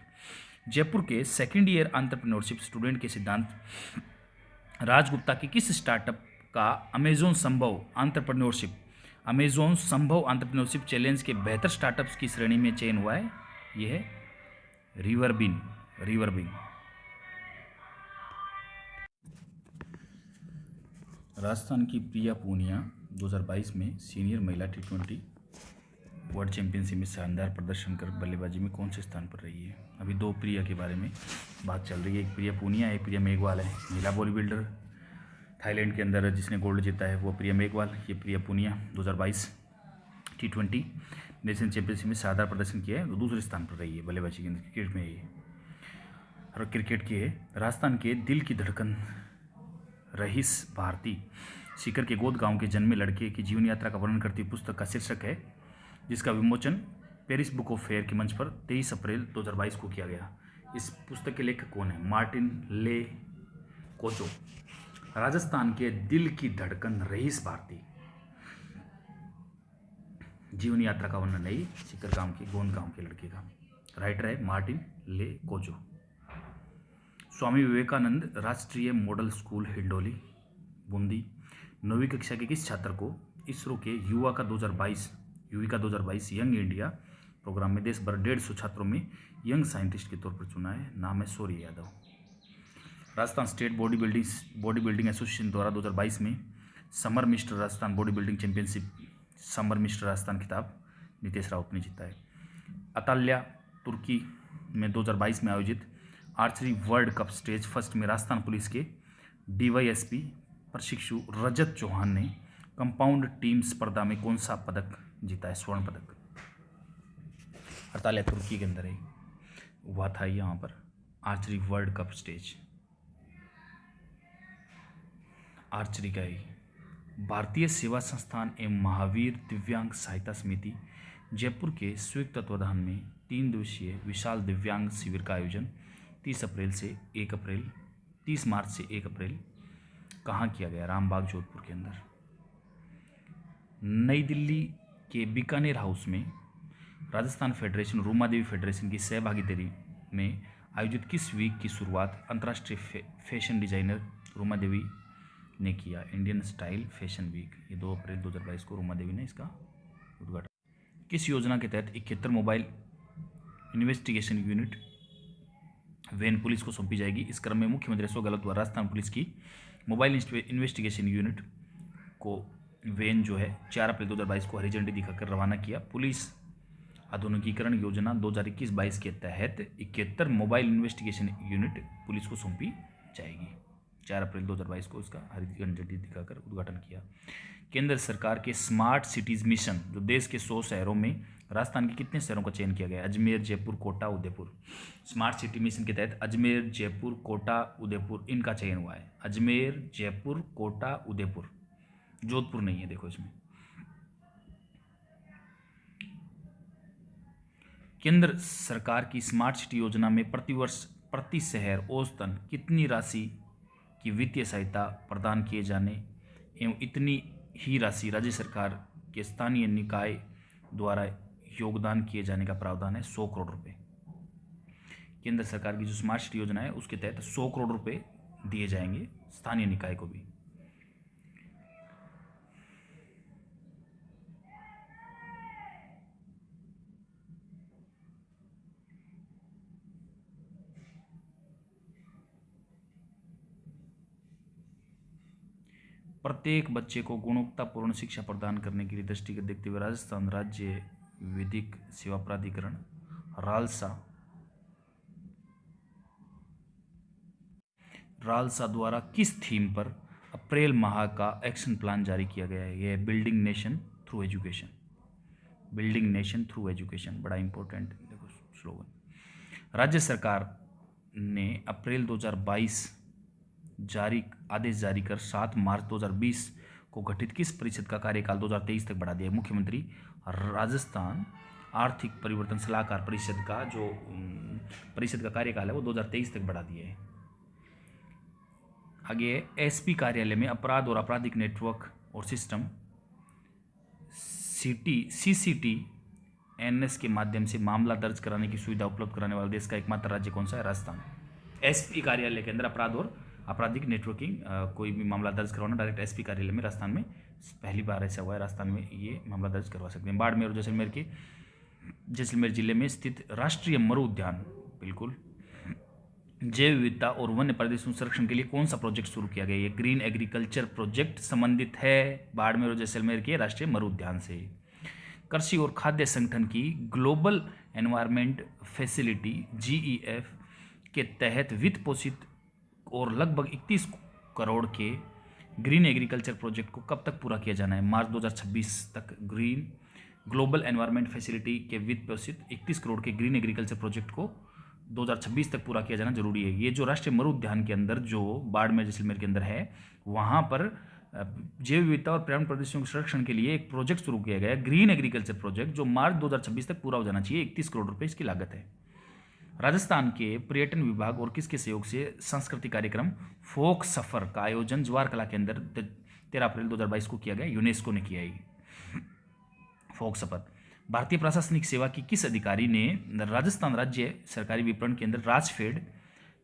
जयपुर के सेकेंड ईयर एंटरप्रेन्योरशिप स्टूडेंट के सिद्धांत राजगुप्ता की किस स्टार्टअप का अमेजोन संभव एंटरप्रेन्योरशिप चैलेंज के बेहतर स्टार्टअप्स की श्रेणी में चयन हुआ है? यह है रिवरबिन। राजस्थान की प्रिया पूनिया 2022 में सीनियर महिला T20 वर्ल्ड चैंपियनशिप में शानदार प्रदर्शन कर बल्लेबाजी में कौन से स्थान पर रही है? अभी 2 प्रिया के बारे में बात चल रही है। एक प्रिया पूनिया, एक प्रिया मेघवाल है। महिला बॉडी बिल्डर थाईलैंड के अंदर जिसने गोल्ड जीता है वो प्रिया मेघवाल। ये प्रिया पूनिया 2022 T20 नेशनल चैंपियनशिप में शानदार प्रदर्शन किया है, तो दूसरे स्थान पर रही है बल्लेबाजी के अंदर। क्रिकेट में ये और क्रिकेट की है। राजस्थान के दिल की धड़कन रहीस भारती सीकर के गोद गांव के जन्मे लड़के की जीवन यात्रा का वर्णन करती पुस्तक का शीर्षक है, जिसका विमोचन पेरिस बुक ऑफ फेयर के मंच पर 23 अप्रैल 2022 को किया गया। इस पुस्तक के लेखक कौन है? मार्टिन ले कोचो। राजस्थान के दिल की धड़कन रहीस भारती जीवन यात्रा का वर्णन है सीकर गांव के गोंद गांव के लड़के का। राइटर है मार्टिन ले कोचो। स्वामी विवेकानंद राष्ट्रीय मॉडल स्कूल हिंडोली बूंदी 9वीं कक्षा के किस छात्र को इसरो के युविका 2022 यंग इंडिया प्रोग्राम में देश भर 150 छात्रों में यंग साइंटिस्ट के तौर पर चुना है? नाम है Shaurya Yadav. Rajasthan state body building association द्वारा 2022 में summer mister Rajasthan body building championship summer mister Rajasthan खिताब नितेश राउत ने जीता है। अताल्या तुर्की में 2022 में आयोजित archery world cup stage first में राजस्थान पुलिस के DYSP प्रशिक्षु रजत चौहान ने कंपाउंड टीम स्पर्धा में कौन सा पदक जीता है? स्वर्ण पदक। अताल्या तुर्की के अंदर हुआ था यहाँ पर archery world cup stage archery का ही। भारतीय सेवा संस्थान एवं महावीर दिव्यांग सहायता समिति जयपुर के संयुक्त तत्वाधान में 3 दिवसीय विशाल दिव्यांग शिविर का आयोजन 30 मार्च से 1 अप्रैल कहाँ किया गया? रामबाग जोधपुर के अंदर। नई दिल्ली के बीकानेर हाउस में राजस्थान फेडरेशन रूमा देवी फेडरेशन की में आयोजित किस वीक की शुरुआत अंतर्राष्ट्रीय फैशन डिजाइनर रूमा देवी ने किया? Indian style fashion week. ये 2 अप्रैल 2022 को रूमा देवी ने इसका उद्घाटन। किस योजना के तहत 71 mobile investigation unit van police को सौंपी जाएगी? इस क्रम में मुख्यमंत्री अशोक गहलोत द्वारा राजस्थान पुलिस की मोबाइल इन्वेस्टिगेशन यूनिट को वैन जो है 4 अप्रैल 2022 को हरी झंडी दिखाकर रवाना किया। पुलिस आधुनिकीकरण योजना 2021-22 के तहत 71 मोबाइल इन्वेस्टिगेशन यूनिट पुलिस को सौंपी जाएगी। 4 अप्रैल 2022 को इसका हरी झंडी दिखाकर उद्घाटन किया। केंद्र सरकार के स्मार्ट सिटीज मिशन जो देश के 100 शहरों में राजस्थान के कितने शहरों का चयन किया गया? Ajmer, Jaipur, Kota, Udaipur. Smart city mission के तहत अजमेर, जयपुर, कोटा, उदयपुर इनका चयन हुआ है। अजमेर, जयपुर, कोटा, उदयपुर। जोधपुर नहीं है देखो इसमें। केंद्र सरकार की स्मार्ट सिटी योजना में प्रतिवर्ष प्रति शहर औसतन कितनी राशि की वित्तीय सहायता प्रदान किए जाने एवं इतनी ही राशि राज्य सरकार के स्थानीय निकाय द्वारा योगदान किए जाने का प्रावधान है? 100 करोड़ रुपए। केंद्र सरकार की जो स्मार्ट सिटी योजना है उसके तहत 100 करोड़ रुपए दिए जाएंगे स्थानीय निकाय को भी। प्रत्येक बच्चे को गुणवत्तापूर्ण शिक्षा प्रदान करने के लिए दृष्टिगत देखते हुए राजस्थान राज्य विधिक सेवा प्राधिकरण रालसा द्वारा किस थीम पर अप्रैल माह का एक्शन प्लान जारी किया गया है? यह building nation through education. Building nation through education बड़ा इंपॉर्टेंट देखो स्लोगन। राज्य सरकार ने अप्रैल 2022 आदेश जारी कर 7 मार्च 2020 को गठित किस परिषद का कार्यकाल 2023 तक बढ़ा दिया? मुख्यमंत्री राजस्थान आर्थिक परिवर्तन सलाहकार परिषद का जो परिषद का कार्यकाल है वो 2023 तक बढ़ा दिया है। आगे एसपी कार्यालय में अपराध और आपराधिक नेटवर्क और सिस्टम CCTNS के माध्यम से मामला दर्ज कराने की सुविधा उपलब्ध कराने वाला देश का एकमात्र राज्य कौन सा है? राजस्थान। एसपी कार्यालय के अंदर अपराध और आपराधिक नेटवर्किंग कोई भी मामला दर्ज करवाना डायरेक्ट एसपी कार्यालय में राजस्थान में पहली बार ऐसा हुआ है। राजस्थान में ये मामला दर्ज करवा सकते हैं। बाड़मेर और जैसलमेर जिले में स्थित राष्ट्रीय मरु उद्यान बिल्कुल जैव विविधता और वन्य प्रदेशों संरक्षण के लिए कौन सा प्रोजेक्ट शुरू किया गया? ये ग्रीन एग्रीकल्चर प्रोजेक्ट संबंधित है बाड़मेर और जैसलमेर के राष्ट्रीय मरु उद्यान से। कृषि और खाद्य संगठन की ग्लोबल एनवायरमेंट फैसिलिटी GEF के तहत वित्त पोषित और लगभग 31 करोड़ के ग्रीन एग्रीकल्चर प्रोजेक्ट को कब तक पूरा किया जाना है? मार्च 2026 तक ग्लोबल एनवायरमेंट फैसिलिटी के वित्त पोषित 31 करोड़ के ग्रीन एग्रीकल्चर प्रोजेक्ट को 2026 तक पूरा किया जाना जरूरी है। ये जो राष्ट्रीय मरु उद्यान के अंदर जो बाड़मेर जैसलमेर के अंदर है वहाँ पर जैव विविधता और पर्यावरण प्रदूषण के संरक्षण के लिए एक प्रोजेक्ट शुरू किया गया है ग्रीन एग्रीकल्चर प्रोजेक्ट जो मार्च 2026 तक पूरा हो जाना चाहिए। 31 करोड़ रुपये इसकी लागत है। राजस्थान के पर्यटन विभाग और किसके सहयोग से सांस्कृतिक कार्यक्रम फोक सफर का आयोजन ज्वार कला के अंदर 13 अप्रैल 2022 को किया गया? यूनेस्को ने किया है। फोक सफर। भारतीय प्रशासनिक सेवा की किस अधिकारी ने राजस्थान राज्य सरकारी विपणन केंद्र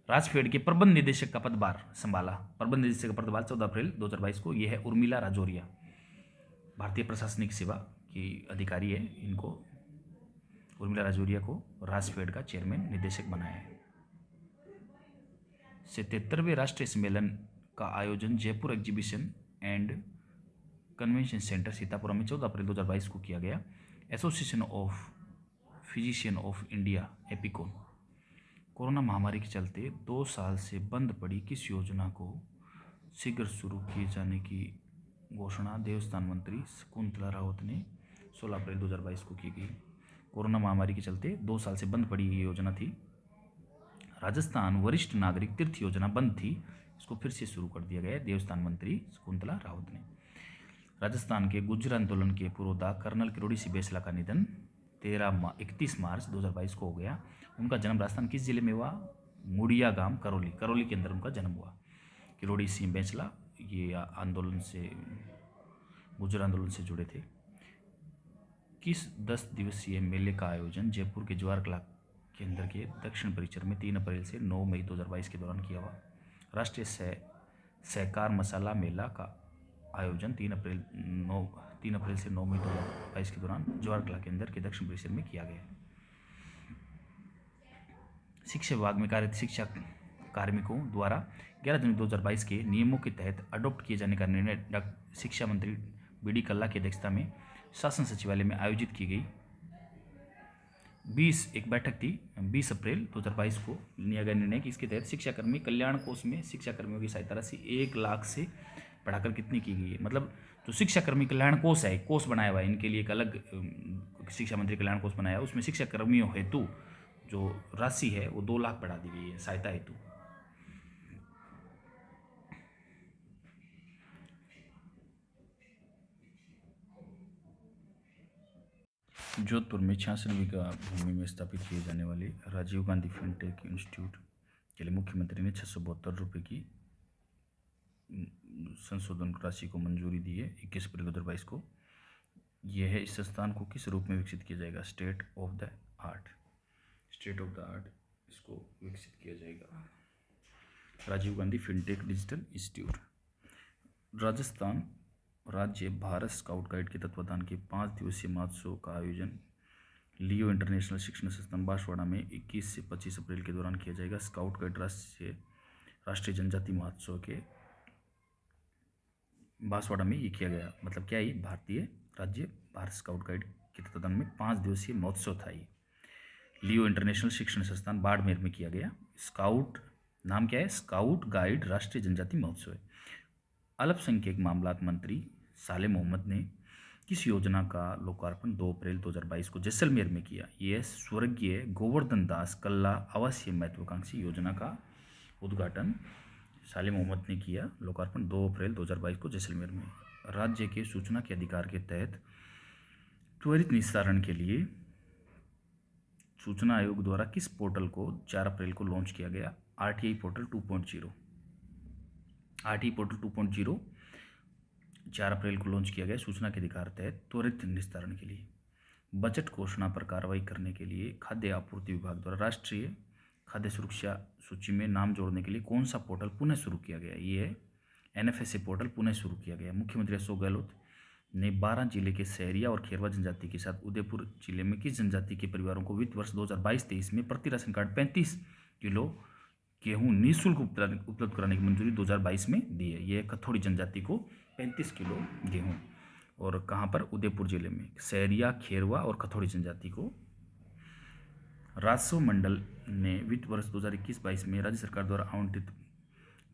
राजफेड के प्रबंध निदेशक का पदभार संभाला? प्रबंध निदेशक का पदभार 14 अप्रैल 2022 को। यह है उर्मिला राजौरिया। भारतीय प्रशासनिक सेवा की अधिकारी है। इनको उर्मिला राजौरिया को राजफेड का चेयरमैन निदेशक बनाया है। 77वें राष्ट्रीय सम्मेलन का आयोजन Jaipur exhibition and convention centre Sitapur में 14 अप्रैल 2022 को किया गया। Association of physician of India APICON corona महामारी के चलते 2 साल से बंद पड़ी किस योजना को शीघ्र शुरू किए जाने की घोषणा देवस्थान मंत्री शकुंतला रावत ने 16 अप्रैल 2022 को की गई? कोरोना महामारी के चलते 2 साल से बंद पड़ी ये योजना थी। राजस्थान वरिष्ठ नागरिक तीर्थ योजना बंद थी, इसको फिर से शुरू कर दिया गया देवस्थान मंत्री शकुंतला रावत ने। राजस्थान के गुर्जर आंदोलन के पुरोधा कर्नल किरोड़ी सिंह बैंसला का निधन 31 मार्च 2022 को हो गया। उनका जन्म राजस्थान किस जिले में हुआ? मुड़िया गांव करौली के अंदर उनका जन्म हुआ। किरोड़ी सिंह बैंसला ये गुर्जर आंदोलन से जुड़े थे। किस 10 दिवसीय मेले का आयोजन जयपुर के ज्वार कला केंद्र के दक्षिण परिसर में 3 अप्रैल से 9 मई 2022 के दौरान किया हुआ। राष्ट्रीय सहकार मसाला मेला का आयोजन 3 अप्रैल से 9 मई 2022 के दौरान जवाहर कला केंद्र के दक्षिण परिसर में किया गया। शिक्षा विभाग में कार्यरत शिक्षा कार्मिकों द्वारा 11 जनवरी 2022 के नियमों के तहत अडॉप्ट किए जाने का निर्णय शिक्षा मंत्री बी.डी. कल्ला की अध्यक्षता में शासन सचिवालय में आयोजित की गई एक बैठक थी 20 अप्रैल 2022 को लिया गया निर्णय कि इसके तहत शिक्षाकर्मी कल्याण कोष में शिक्षाकर्मियों की सहायता राशि 1 लाख से बढ़ाकर कितनी की गई है। मतलब जो शिक्षाकर्मी कल्याण कोष है, कोष बनाया हुआ है, इनके लिए एक अलग शिक्षा मंत्री कल्याण कोष बनाया, उसमें शिक्षाकर्मियों हेतु जो राशि है वो 2 लाख बढ़ा दी गई है सहायता हेतु। जोधपुर में 66 बीघा भूमि में स्थापित किए जाने वाले राजीव गांधी फिनटेक इंस्टीट्यूट के लिए मुख्यमंत्री ने 672 रुपये की संशोधन राशि को मंजूरी दी है 21 अप्रैल 2022 को। यह है, इस संस्थान को किस रूप में विकसित किया जाएगा? स्टेट ऑफ द आर्ट इसको विकसित किया जाएगा। Rajiv Gandhi fintech digital institute. Rajasthan राज्य भारत स्काउट गाइड के तत्वाधान के 5 दिवसीय महोत्सव का आयोजन लियो इंटरनेशनल शिक्षण संस्थान बांसवाड़ा में 21 से 25 अप्रैल के दौरान किया जाएगा। स्काउट गाइड राष्ट्रीय जनजाति महोत्सव के बांसवाड़ा में ये किया गया। मतलब क्या, ये भारत स्काउट गाइड के तत्वाधान में 5 दिवसीय महोत्सव था। ये लियो इंटरनेशनल शिक्षण संस्थान बाड़मेर में किया गया। स्काउट नाम क्या है? स्काउट गाइड राष्ट्रीय जनजाति महोत्सव है। अल्पसंख्यक मामलात मंत्री साले मोहम्मद ने किस योजना का लोकार्पण 2 अप्रैल 2022 को जैसलमेर में किया? यह स्वर्गीय गोवर्धन दास कल्ला आवासीय महत्वाकांक्षी योजना का उद्घाटन साले मोहम्मद ने किया। लोकार्पण 2 अप्रैल 2022 को जैसलमेर में। राज्य के सूचना के अधिकार के तहत त्वरित निस्तारण के लिए सूचना आयोग द्वारा किस पोर्टल को 4 अप्रैल को लॉन्च किया गया? RTI portal 2.0। आरटीआई पोर्टल 2.0 4 अप्रैल को लॉन्च किया गया सूचना के अधिकार तहत त्वरित निस्तारण के लिए। बजट घोषणा पर कार्रवाई करने के लिए खाद्य आपूर्ति विभाग द्वारा राष्ट्रीय खाद्य सुरक्षा सूची में नाम जोड़ने के लिए कौन सा पोर्टल पुनः शुरू किया गया? ये है एनएफएसए पोर्टल पुनः शुरू किया गया। मुख्यमंत्री अशोक गहलोत ने 12 जिले के सहरिया और खेरवा जनजाति के साथ उदयपुर जिले में किस जनजाति के परिवारों को वित्त वर्ष 2022-23 में प्रति राशन कार्ड 35 किलो गेहूँ निःशुल्क उपलब्ध कराने की मंजूरी 2022 में दी है। यह खथोड़ी जनजाति को 35 किलो गेहूँ, और कहाँ पर? उदयपुर जिले में सहरिया, खेरवा और खथोड़ी जनजाति को। राजस्व मंडल ने वित्त वर्ष 2021-22 में राज्य सरकार द्वारा आवंटित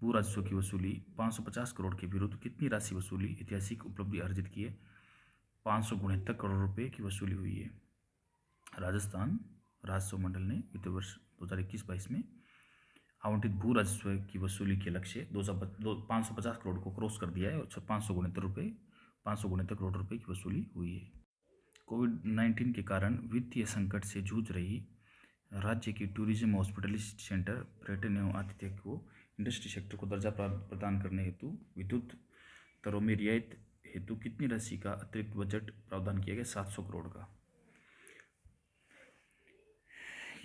भू राजस्व की वसूली 550 करोड़ के विरुद्ध कितनी राशि वसूली ऐतिहासिक उपलब्धि अर्जित की है? 569 करोड़ रुपए की वसूली हुई है। राजस्थान राजस्व मंडल ने वित्त वर्ष 2021-22 में आवंटित भू राजस्व की वसूली के लक्ष्य 550 करोड़ को क्रॉस कर दिया है और 569 करोड़ रुपए की वसूली हुई है। कोविड-19 के कारण वित्तीय संकट से जूझ रही राज्य की टूरिज्म, हॉस्पिटलिटी सेंटर, पर्यटन एवं आतिथ्य को इंडस्ट्री सेक्टर को दर्जा प्रदान करने हेतु विद्युत दरों में रियायत हेतु कितनी राशि का अतिरिक्त बजट प्रावधान किया गया? 700 करोड़ का।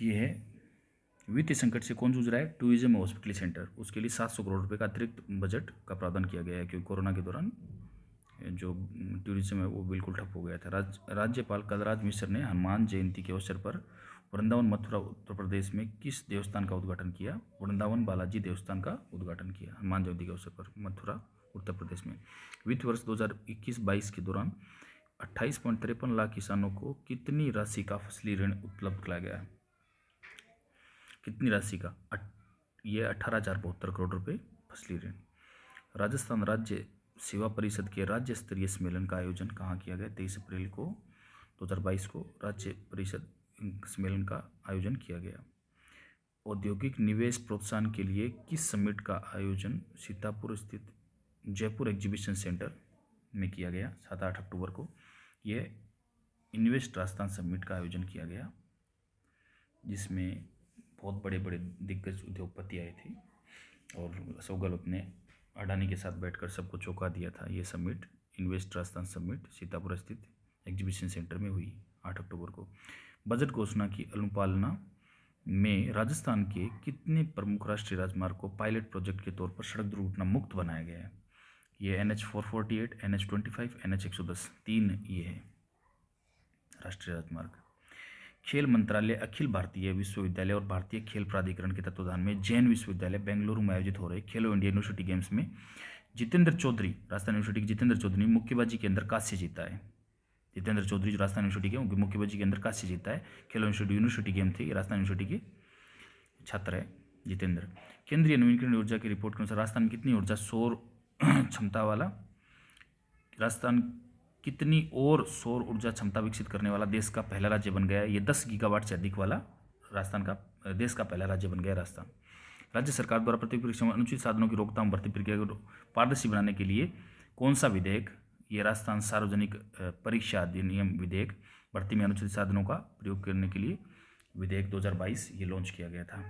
यह है, वित्तीय संकट से कौन जूझ रहा है? Tourism hospitality centre. उसके लिए 700 करोड़ रुपए का अतिरिक्त बजट का प्रावधान किया गया है, क्योंकि कोरोना के दौरान जो टूरिज्म है वो बिल्कुल ठप हो गया था। राज्यपाल कलराज मिश्र ने हनुमान जयंती के अवसर पर वृंदावन मथुरा उत्तर प्रदेश में किस देवस्थान का उद्घाटन किया? वृंदावन बालाजी देवस्थान का उद्घाटन किया हनुमान जयंती के अवसर पर मथुरा उत्तर प्रदेश में। वित्त वर्ष 2021-22 के दौरान 28.53 लाख किसानों को कितनी राशि का फसली ऋण उपलब्ध कराया गया? कितनी राशि का? ये 18,072 करोड़ रुपए फसली ऋण। राजस्थान राज्य सेवा परिषद के राज्य स्तरीय सम्मेलन का आयोजन कहाँ किया गया? 23 अप्रैल को 2022 को राज्य परिषद सम्मेलन का आयोजन किया गया। औद्योगिक निवेश प्रोत्साहन के लिए किस समिट का आयोजन सीतापुर स्थित जयपुर एग्जीबिशन सेंटर में किया गया? 7-8 अक्टूबर को यह इन्वेस्ट राजस्थान समिट का आयोजन किया गया, जिसमें बहुत बड़े बड़े दिग्गज उद्योगपति आए थे और अशोक गहलोत ने अडानी के साथ बैठकर सबको चौंका दिया था। ये summit, invest Rajasthan summit Sitapur स्थित एग्जीबिशन सेंटर में हुई 8 अक्टूबर को। बजट घोषणा की अनुपालना में राजस्थान के कितने प्रमुख राष्ट्रीय राजमार्ग को पायलट प्रोजेक्ट के तौर पर सड़क दुर्घटना मुक्त बनाया गया है? ये NH 448, NH 25, NH 110, 3 ये है राष्ट्रीय राजमार्ग। खेल मंत्रालय अखिल भारतीय विश्वविद्यालय और भारतीय खेल प्राधिकरण के तत्वाधान में जैन विश्वविद्यालय बेंगलुरु में आयोजित हो रहे खेलो इंडिया यूनिवर्सिटी गेम्स में जितेंद्र चौधरी, राजस्थान यूनिवर्सिटी के जितेंद्र चौधरी ने मुक्केबाजी के अंदर कांस्य जीता है। जितेंद्र चौधरी जो राजस्थान यूनिवर्सिटी के उनकी मुक्केबाजी के अंदर कांस्य जीता है। खेलो यूनिवर्सिटी गेम थे, राजस्थान यूनिवर्सिटी के छात्र है जितेंद्र। केंद्रीय नवीकरणीय ऊर्जा की रिपोर्ट के अनुसार राजस्थान में कितनी ऊर्जा सौर क्षमता वाला राजस्थान कितनी और सौर ऊर्जा क्षमता विकसित करने वाला देश का पहला राज्य बन गया है? ये 10 गीगावाट से अधिक वाला राजस्थान का देश का पहला राज्य बन गया राजस्थान। राज्य सरकार द्वारा प्रतियोगी परीक्षा में अनुचित साधनों की रोकथाम भर्ती प्रक्रिया को पारदर्शी बनाने के लिए कौन सा विधेयक, ये राजस्थान सार्वजनिक परीक्षा अधिनियम विधेयक, भर्ती में अनुचित साधनों का प्रयोग करने के लिए विधेयक 2022 ये लॉन्च किया गया था।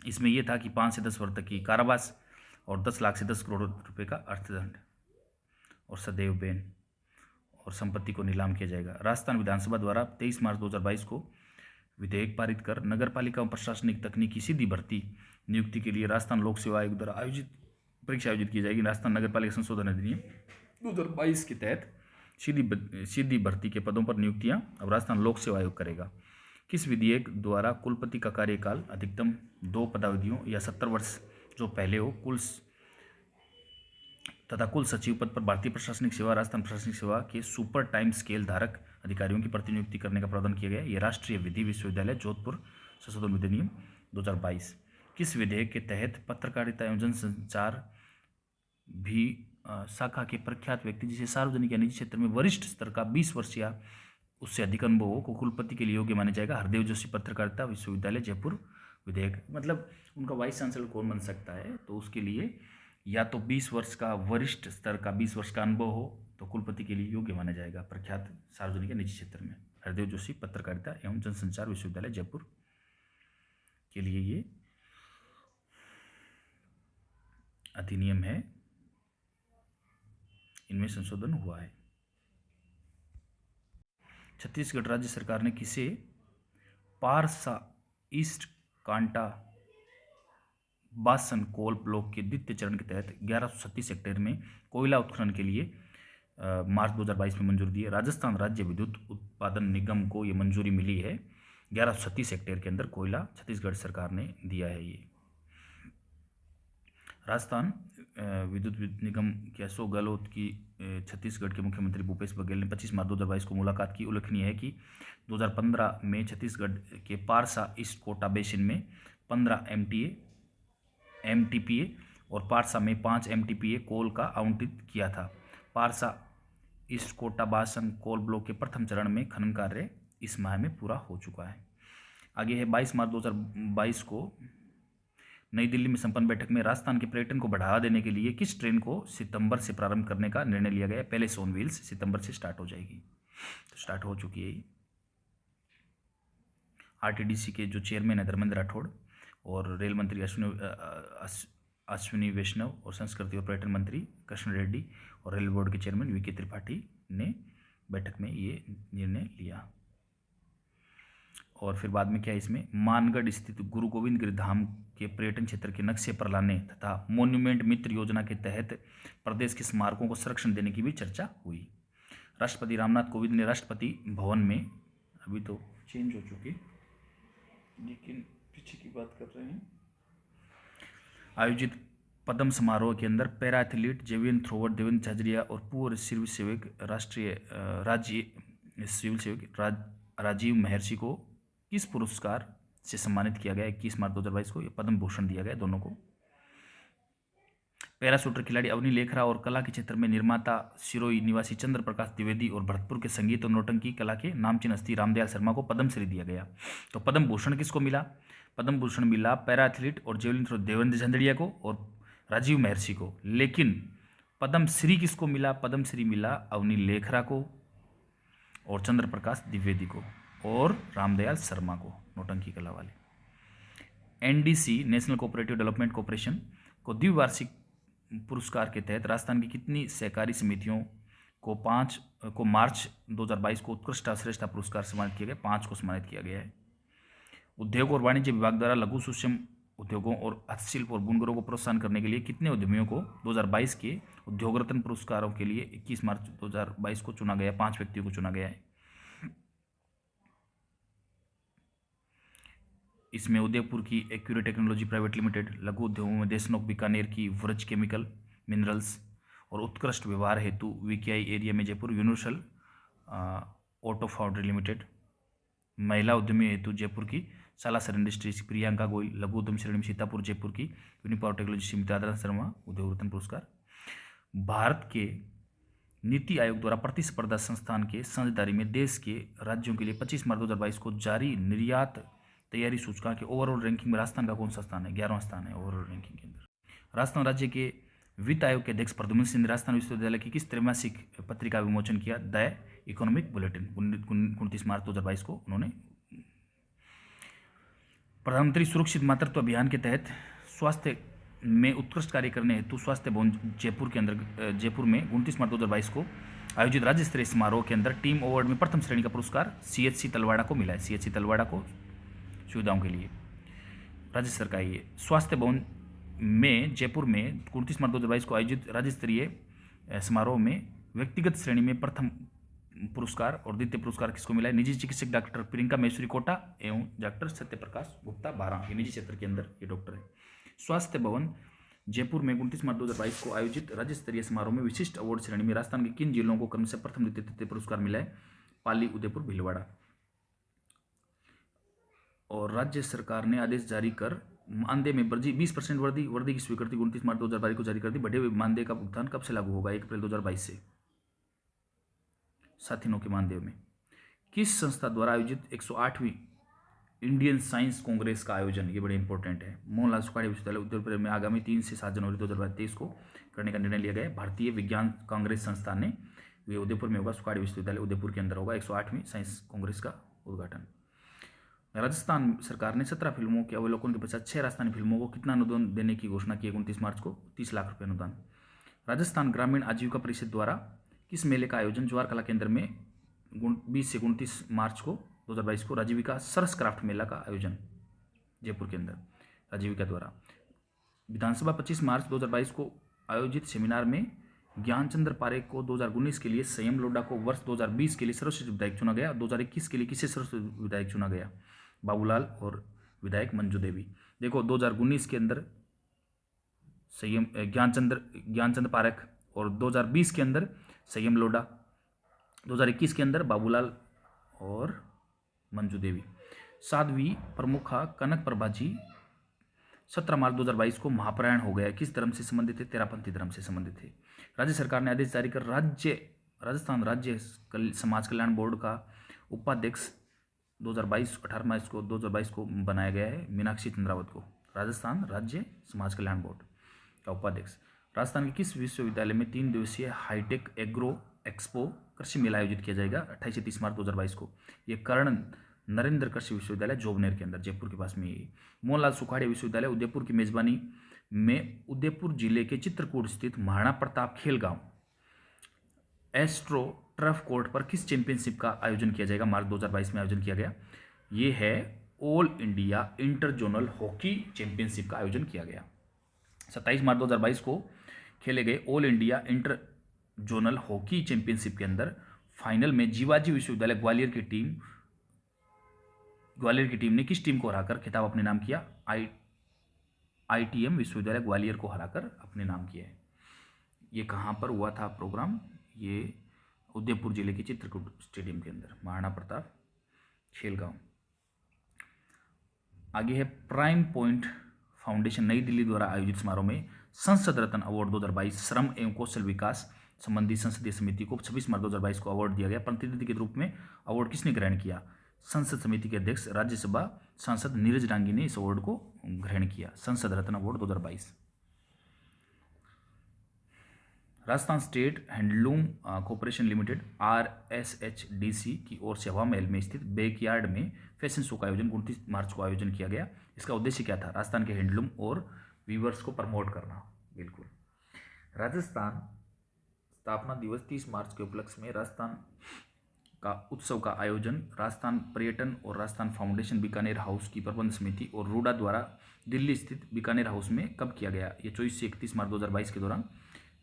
इसमें यह था कि 5 से 10 वर्ष तक की कारावास और 10 लाख से 10 करोड़ रुपए का अर्थदंड और सदैव बैन और संपत्ति को नीलाम किया जाएगा। राजस्थान विधानसभा द्वारा 23 मार्च 2022 को विधेयक पारित कर नगर पालिका प्रशासनिक तकनीकी सीधी भर्ती नियुक्ति के लिए राजस्थान लोक सेवा आयोग द्वारा परीक्षा आयोजित की जाएगी। राजस्थान नगर पालिका संशोधन अधिनियम 2022 के तहत सीधी भर्ती के पदों पर नियुक्तियां अब राजस्थान लोक सेवा आयोग करेगा। किस विधेयक द्वारा कुलपति का कार्यकाल अधिकतम 2 पदावधियों या 70 वर्ष जो पहले हो तथा कुल सचिव पद पर भारतीय प्रशासनिक सेवा, राजस्थान प्रशासनिक सेवा के सुपर टाइम स्केल धारक अधिकारियों की प्रतिनियुक्ति करने का प्रावधान किया गया? ये राष्ट्रीय विधि विश्वविद्यालय जोधपुर संशोधन अधिनियम 2022। किस विधेयक के तहत पत्रकारिता एवं जनसंचार भी शाखा के प्रख्यात व्यक्ति जिसे सार्वजनिक या निजी क्षेत्र में वरिष्ठ स्तर का 20 वर्ष या उससे अधिक अनुभव हो को कुलपति के लिए योग्य माना जाएगा? हरदेव जोशी पत्रकारिता विश्वविद्यालय जयपुर विधेयक। मतलब उनका वाइस चांसलर कौन बन सकता है? तो उसके लिए या तो 20 वर्ष का वरिष्ठ स्तर का 20 वर्ष का अनुभव हो तो कुलपति के लिए योग्य माना जाएगा प्रख्यात सार्वजनिक या निजी क्षेत्र में। हरदेव जोशी पत्रकारिता एवं जनसंचार विश्वविद्यालय जयपुर के लिए ये अधिनियम है, इनमें संशोधन हुआ है। छत्तीसगढ़ राज्य सरकार ने किसे पारसा ईस्ट कांटा बासन कोल ब्लॉक के द्वितीय चरण के तहत 1136 हेक्टेयर में कोयला उत्खनन के लिए मार्च 2022 में मंजूरी दी है? राजस्थान राज्य विद्युत उत्पादन निगम को ये मंजूरी मिली है। 1136 हेक्टेयर के अंदर कोयला छत्तीसगढ़ सरकार ने दिया है। ये राजस्थान विद्युत निगम के अशोक गहलोत की छत्तीसगढ़ के मुख्यमंत्री भूपेश बघेल ने 25 मार्च 2022 को मुलाकात की। उल्लेखनीय है कि 2015 में छत्तीसगढ़ के पारसा ईस्ट कोटा बेसिन में 15 MTPA और पारसा में 5 MTPA कोल का आवंटित किया था। पारसा ईस्ट कोटा बासन कोल ब्लॉक के प्रथम चरण में खनन कार्य इस माह में पूरा हो चुका है। आगे है 22 मार्च 2022 को नई दिल्ली में संपन्न बैठक में राजस्थान के पर्यटन को बढ़ावा देने के लिए किस ट्रेन को सितंबर से प्रारंभ करने का निर्णय लिया गया? पैलेस ऑन व्हील्स सितंबर से स्टार्ट हो जाएगी, तो स्टार्ट हो चुकी है। RTDC के जो चेयरमैन है धर्मेंद्र राठौड़ और रेल मंत्री अश्विनी वैष्णव और संस्कृति और पर्यटन मंत्री कृष्ण रेड्डी और रेल बोर्ड के चेयरमैन VK त्रिपाठी ने बैठक में ये निर्णय लिया। और फिर बाद में क्या है, इसमें मानगढ़ स्थित गुरु गोविंद गिरी धाम के पर्यटन क्षेत्र के नक्शे पर लाने तथा मॉन्यूमेंट मित्र योजना के तहत प्रदेश के स्मारकों को संरक्षण देने की भी चर्चा हुई। राष्ट्रपति रामनाथ कोविंद ने राष्ट्रपति भवन में, अभी तो चेंज हो चुकी लेकिन पीछे की बात कर रहे हैं, आयोजित पद्म समारोह के अंदर para athlete javelin thrower Devendra Jhajharia और पूर्व सिविल सेवक राजीव महर्षि को किस पुरस्कार से सम्मानित किया गया? 21 मार्च 2022 को ये पद्म भूषण दिया गया दोनों को। पैराशूटर खिलाड़ी अवनी लेखरा और कला के क्षेत्र में निर्माता सिरोही निवासी चंद्र प्रकाश द्विवेदी और भरतपुर के संगीत और नौटंकी कला के नामचीन हस्ती रामदयाल शर्मा को पद्मश्री दिया गया। तो पद्म भूषण किसको मिला? पद्म भूषण मिला पैरा एथलीट और जेवलिन थ्रो देवेंद्र झाझरिया को और राजीव महर्षि को। लेकिन पद्मश्री किसको मिला? पद्मश्री मिला अवनी लेखरा को और चंद्र प्रकाश द्विवेदी को और रामदयाल शर्मा को, नौटंकी कला वाले। NDC national cooperative development corporation को द्विवार्षिक पुरस्कार के तहत राजस्थान की कितनी सहकारी समितियों को मार्च 2022 को उत्कृष्ट श्रेष्ठता पुरस्कार सम्मानित किया गया? 5 को सम्मानित किया गया है। उद्योग और वाणिज्य विभाग द्वारा लघु सूक्ष्म उद्योगों और हस्तशिल्प और बुनकरों को प्रोत्साहन करने के लिए कितने उद्यमियों को 2022 के उद्योग रत्न पुरस्कारों के लिए 21 मार्च 2022 को चुना गया? 5 व्यक्तियों को चुना गया है। इसमें उदयपुर की एक्यूरे टेक्नोलॉजी प्राइवेट लिमिटेड, लघु उद्योगों में देशनोक बीकानेर की व्रज केमिकल मिनरल्स, और उत्कृष्ट व्यवहार हेतु वीकेआई एरिया में Jaipur universal auto foundry limited, महिला उद्यमी हेतु जयपुर की सालासर इंडस्ट्रीज प्रियंका गोयल, लघु उद्यम श्रेणी में सीतापुर जयपुर की यूनिपावर टेक्नोलॉजी श्रीमती आदरा शर्मा उद्योग रत्न पुरस्कार। भारत के नीति आयोग द्वारा प्रतिस्पर्धा संस्थान के साझेदारी में देश के राज्यों के लिए 25 मार्च 2022 को जारी निर्यात तैयारी सूचकांक के ओवरऑल रैंकिंग में राजस्थान का कौन सा स्थान है? 11वां स्थान है ओवरऑल रैंकिंग के अंदर। राजस्थान राज्य के वित्त आयोग के अध्यक्ष प्रद्युम्न सिंह ने राजस्थान विश्वविद्यालय की किस त्रैमासिक पत्रिका का विमोचन किया? द इकोनॉमिक बुलेटिन, 29 मार्च 2022 को उन्होंने। प्रधानमंत्री सुरक्षित मातृत्व अभियान के तहत स्वास्थ्य में उत्कृष्ट कार्य करने हेतु स्वास्थ्य भवन जयपुर में 29 मार्च 2022 को आयोजित राज्य स्तरीय समारोह के अंदर टीम अवार्ड में प्रथम श्रेणी का पुरस्कार सीएचसी तलवाड़ा को मिला है। सीएचसी तलवाड़ा को सुविधाओं के लिए राज्य सरकार ये स्वास्थ्य भवन में जयपुर में 29 मार्च 2022 को आयोजित राज्य स्तरीय समारोह में व्यक्तिगत श्रेणी में प्रथम पुरस्कार और द्वितीय पुरस्कार किसको मिला है? निजी चिकित्सक डॉक्टर प्रियंका महेश्वरी कोटा एवं डॉक्टर सत्यप्रकाश गुप्ता बारा, ये निजी क्षेत्र के अंदर ये डॉक्टर है। स्वास्थ्य भवन जयपुर में 29 मार्च 2022 को आयोजित राज्य स्तरीय समारोह में विशिष्ट अवार्ड श्रेणी में राजस्थान के किन जिलों को क्रम से प्रथम द्वितीय तृतीय पुरस्कार मिला है? पाली, उदयपुर, भीलवाड़ा। और राज्य सरकार ने आदेश जारी कर मानदेय में 20% वृद्धि की स्वीकृति 29 मार्च 2022 को जारी कर दी। बढ़े हुए मानदेय का भुगतान कब से लागू होगा? 1 अप्रैल 2022 से। साथिनों के मानदेय में किस संस्था द्वारा आयोजित 108वीं इंडियन साइंस कांग्रेस का आयोजन? ये बड़े इंपॉर्टेंट है। मोहनलाल सुखाड़िया विश्वविद्यालय उदयपुर में आगामी 3 से 7 जनवरी 2023 को करने का निर्णय लिया गया है। भारतीय विज्ञान कांग्रेस संस्थान ने, ये उदयपुर में होगा, सुखाड़िया विश्वविद्यालय उदयपुर के अंदर होगा 108वीं साइंस कांग्रेस का उद्घाटन। राजस्थान सरकार ने 17 फिल्मों के अवलोकन के पश्चात 6 राजस्थानी फिल्मों को कितना अनुदान देने की घोषणा की? 29 मार्च को 30 लाख रुपये अनुदान। राजस्थान ग्रामीण आजीविका परिषद द्वारा किस मेले का आयोजन? जवाहर कला केंद्र में 20 से 29 मार्च को 2022 को राजीविका सरस क्राफ्ट मेला का आयोजन जयपुर के अंदर राजीविका द्वारा। विधानसभा 25 मार्च 2022 को आयोजित सेमिनार में ज्ञानचंद्र पारेख को 2019 के लिए संयम लोढ़ा को वर्ष 2020 के लिए सर्वश्रेष्ठ विधायक चुना गया। 2021 के लिए किसे सर्वश्रेष्ठ विधायक चुना गया? बाबूलाल और विधायक मंजू देवी। देखो 2019 के अंदर संयम ज्ञानचंद्र पारेख और 2020 के अंदर संयम लोढ़ा, 2021 के अंदर बाबूलाल और मंजू देवी। साध्वी प्रमुखा कनक प्रभा जी 17 मार्च 2022 को महाप्रयाण हो गया। किस धर्म से संबंधित थे? तेरापंथी धर्म से संबंधित थे। राज्य सरकार ने आदेश जारी कर राजस्थान राज्य समाज कल्याण बोर्ड का उपाध्यक्ष 18 मार्च को 2022 को बनाया गया है मीनाक्षी चंद्रावत को, राजस्थान राज्य समाज कल्याण बोर्ड का उपाध्यक्ष। राजस्थान के किस विश्वविद्यालय में 3 दिवसीय हाईटेक एग्रो एक्सपो कृषि मेला आयोजित किया जाएगा? 28 से 30 मार्च 2022 को। ये कर्ण नरेंद्र कृषि विश्वविद्यालय जोबनेर के अंदर जयपुर के पास में ही। मोहनलाल सुखाड़िया विश्वविद्यालय उदयपुर की मेजबानी में उदयपुर जिले के चित्रकूट स्थित महाराणा प्रताप खेल गांव एस्ट्रो टर्फ कोर्ट पर किस चैंपियनशिप का आयोजन किया जाएगा? मार्च 2022 में आयोजन किया गया। ये है all India inter zonal hockey championship का आयोजन किया गया। 27 मार्च 2022 को खेले गए all India inter zonal hockey championship के अंदर फाइनल में जीवाजी विश्वविद्यालय ग्वालियर की टीम ने किस टीम को हराकर खिताब अपने नाम किया? आईटीएम विश्वविद्यालय ग्वालियर को हराकर अपने नाम किया है। ये कहाँ पर हुआ था प्रोग्राम? ये उदयपुर जिले के चित्रकूट स्टेडियम के अंदर, महाराणा प्रताप खेल गांव। आगे है प्राइम पॉइंट फाउंडेशन नई दिल्ली द्वारा आयोजित समारोह में संसद रत्न अवार्ड 2022 श्रम एवं कौशल विकास संबंधी संसदीय समिति को 26 मार्च 2022 को अवार्ड दिया गया। प्रतिनिधि के रूप में अवार्ड किसने ग्रहण किया? संसद समिति के अध्यक्ष राज्यसभा सांसद नीरज डांगी ने इस अवार्ड को ग्रहण किया, Sansad Ratna award 2022। Rajasthan state handloom corporation limited RSHDC की ओर से हवा महल में स्थित बैकयार्ड में फैशन शो का आयोजन 29 मार्च को आयोजन किया गया। इसका उद्देश्य क्या था? राजस्थान के हैंडलूम और वीवर्स को प्रमोट करना। बिल्कुल। राजस्थान स्थापना दिवस 30 मार्च के उपलक्ष्य में राजस्थान का उत्सव का आयोजन राजस्थान पर्यटन और राजस्थान फाउंडेशन बीकानेर हाउस की प्रबंध समिति और रूडा द्वारा दिल्ली स्थित बीकानेर हाउस में कब किया गया? ये 24 से 31 मार्च 2022 के दौरान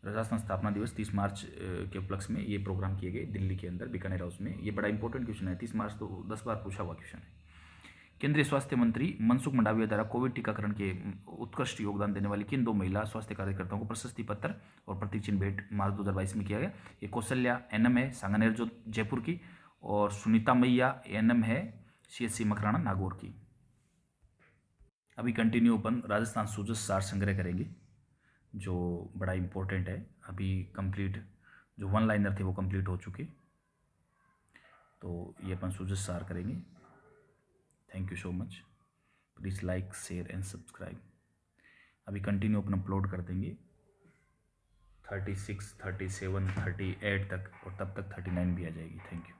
राजस्थान स्थापना दिवस 30 मार्च के उपलक्ष्य में ये प्रोग्राम किए गए दिल्ली के अंदर बीकानेर हाउस में। ये बड़ा इंपॉर्टेंट क्वेश्चन है, 30 मार्च तो 10 बार पूछा हुआ क्वेश्चन है। केंद्रीय स्वास्थ्य मंत्री मनसुख मंडाविया द्वारा कोविड टीकाकरण के उत्कृष्ट योगदान देने वाली किन 2 महिला स्वास्थ्य कार्यकर्ताओं को प्रशस्ति पत्र और प्रतीक चिन्ह भेंट मार्च 2022 में किया गया? ये कौशल्या एनएम है सांगानेर जो जयपुर की, और सुनीता मैया एनएम है सीएचसी मकराना नागौर की। अभी कंटिन्यू अपन राजस्थान सूजस सार संग्रह करेंगे जो बड़ा इंपॉर्टेंट है। अभी कंप्लीट जो वन लाइनर थे वो कंप्लीट हो चुके, तो ये अपन सूजस सार करेंगे। Thank you so much, please like share and subscribe. अभी कंटिन्यू अपन अपलोड कर देंगे 36, 37, 38 तक, और तब तक 39 भी आ जाएगी। Thank you.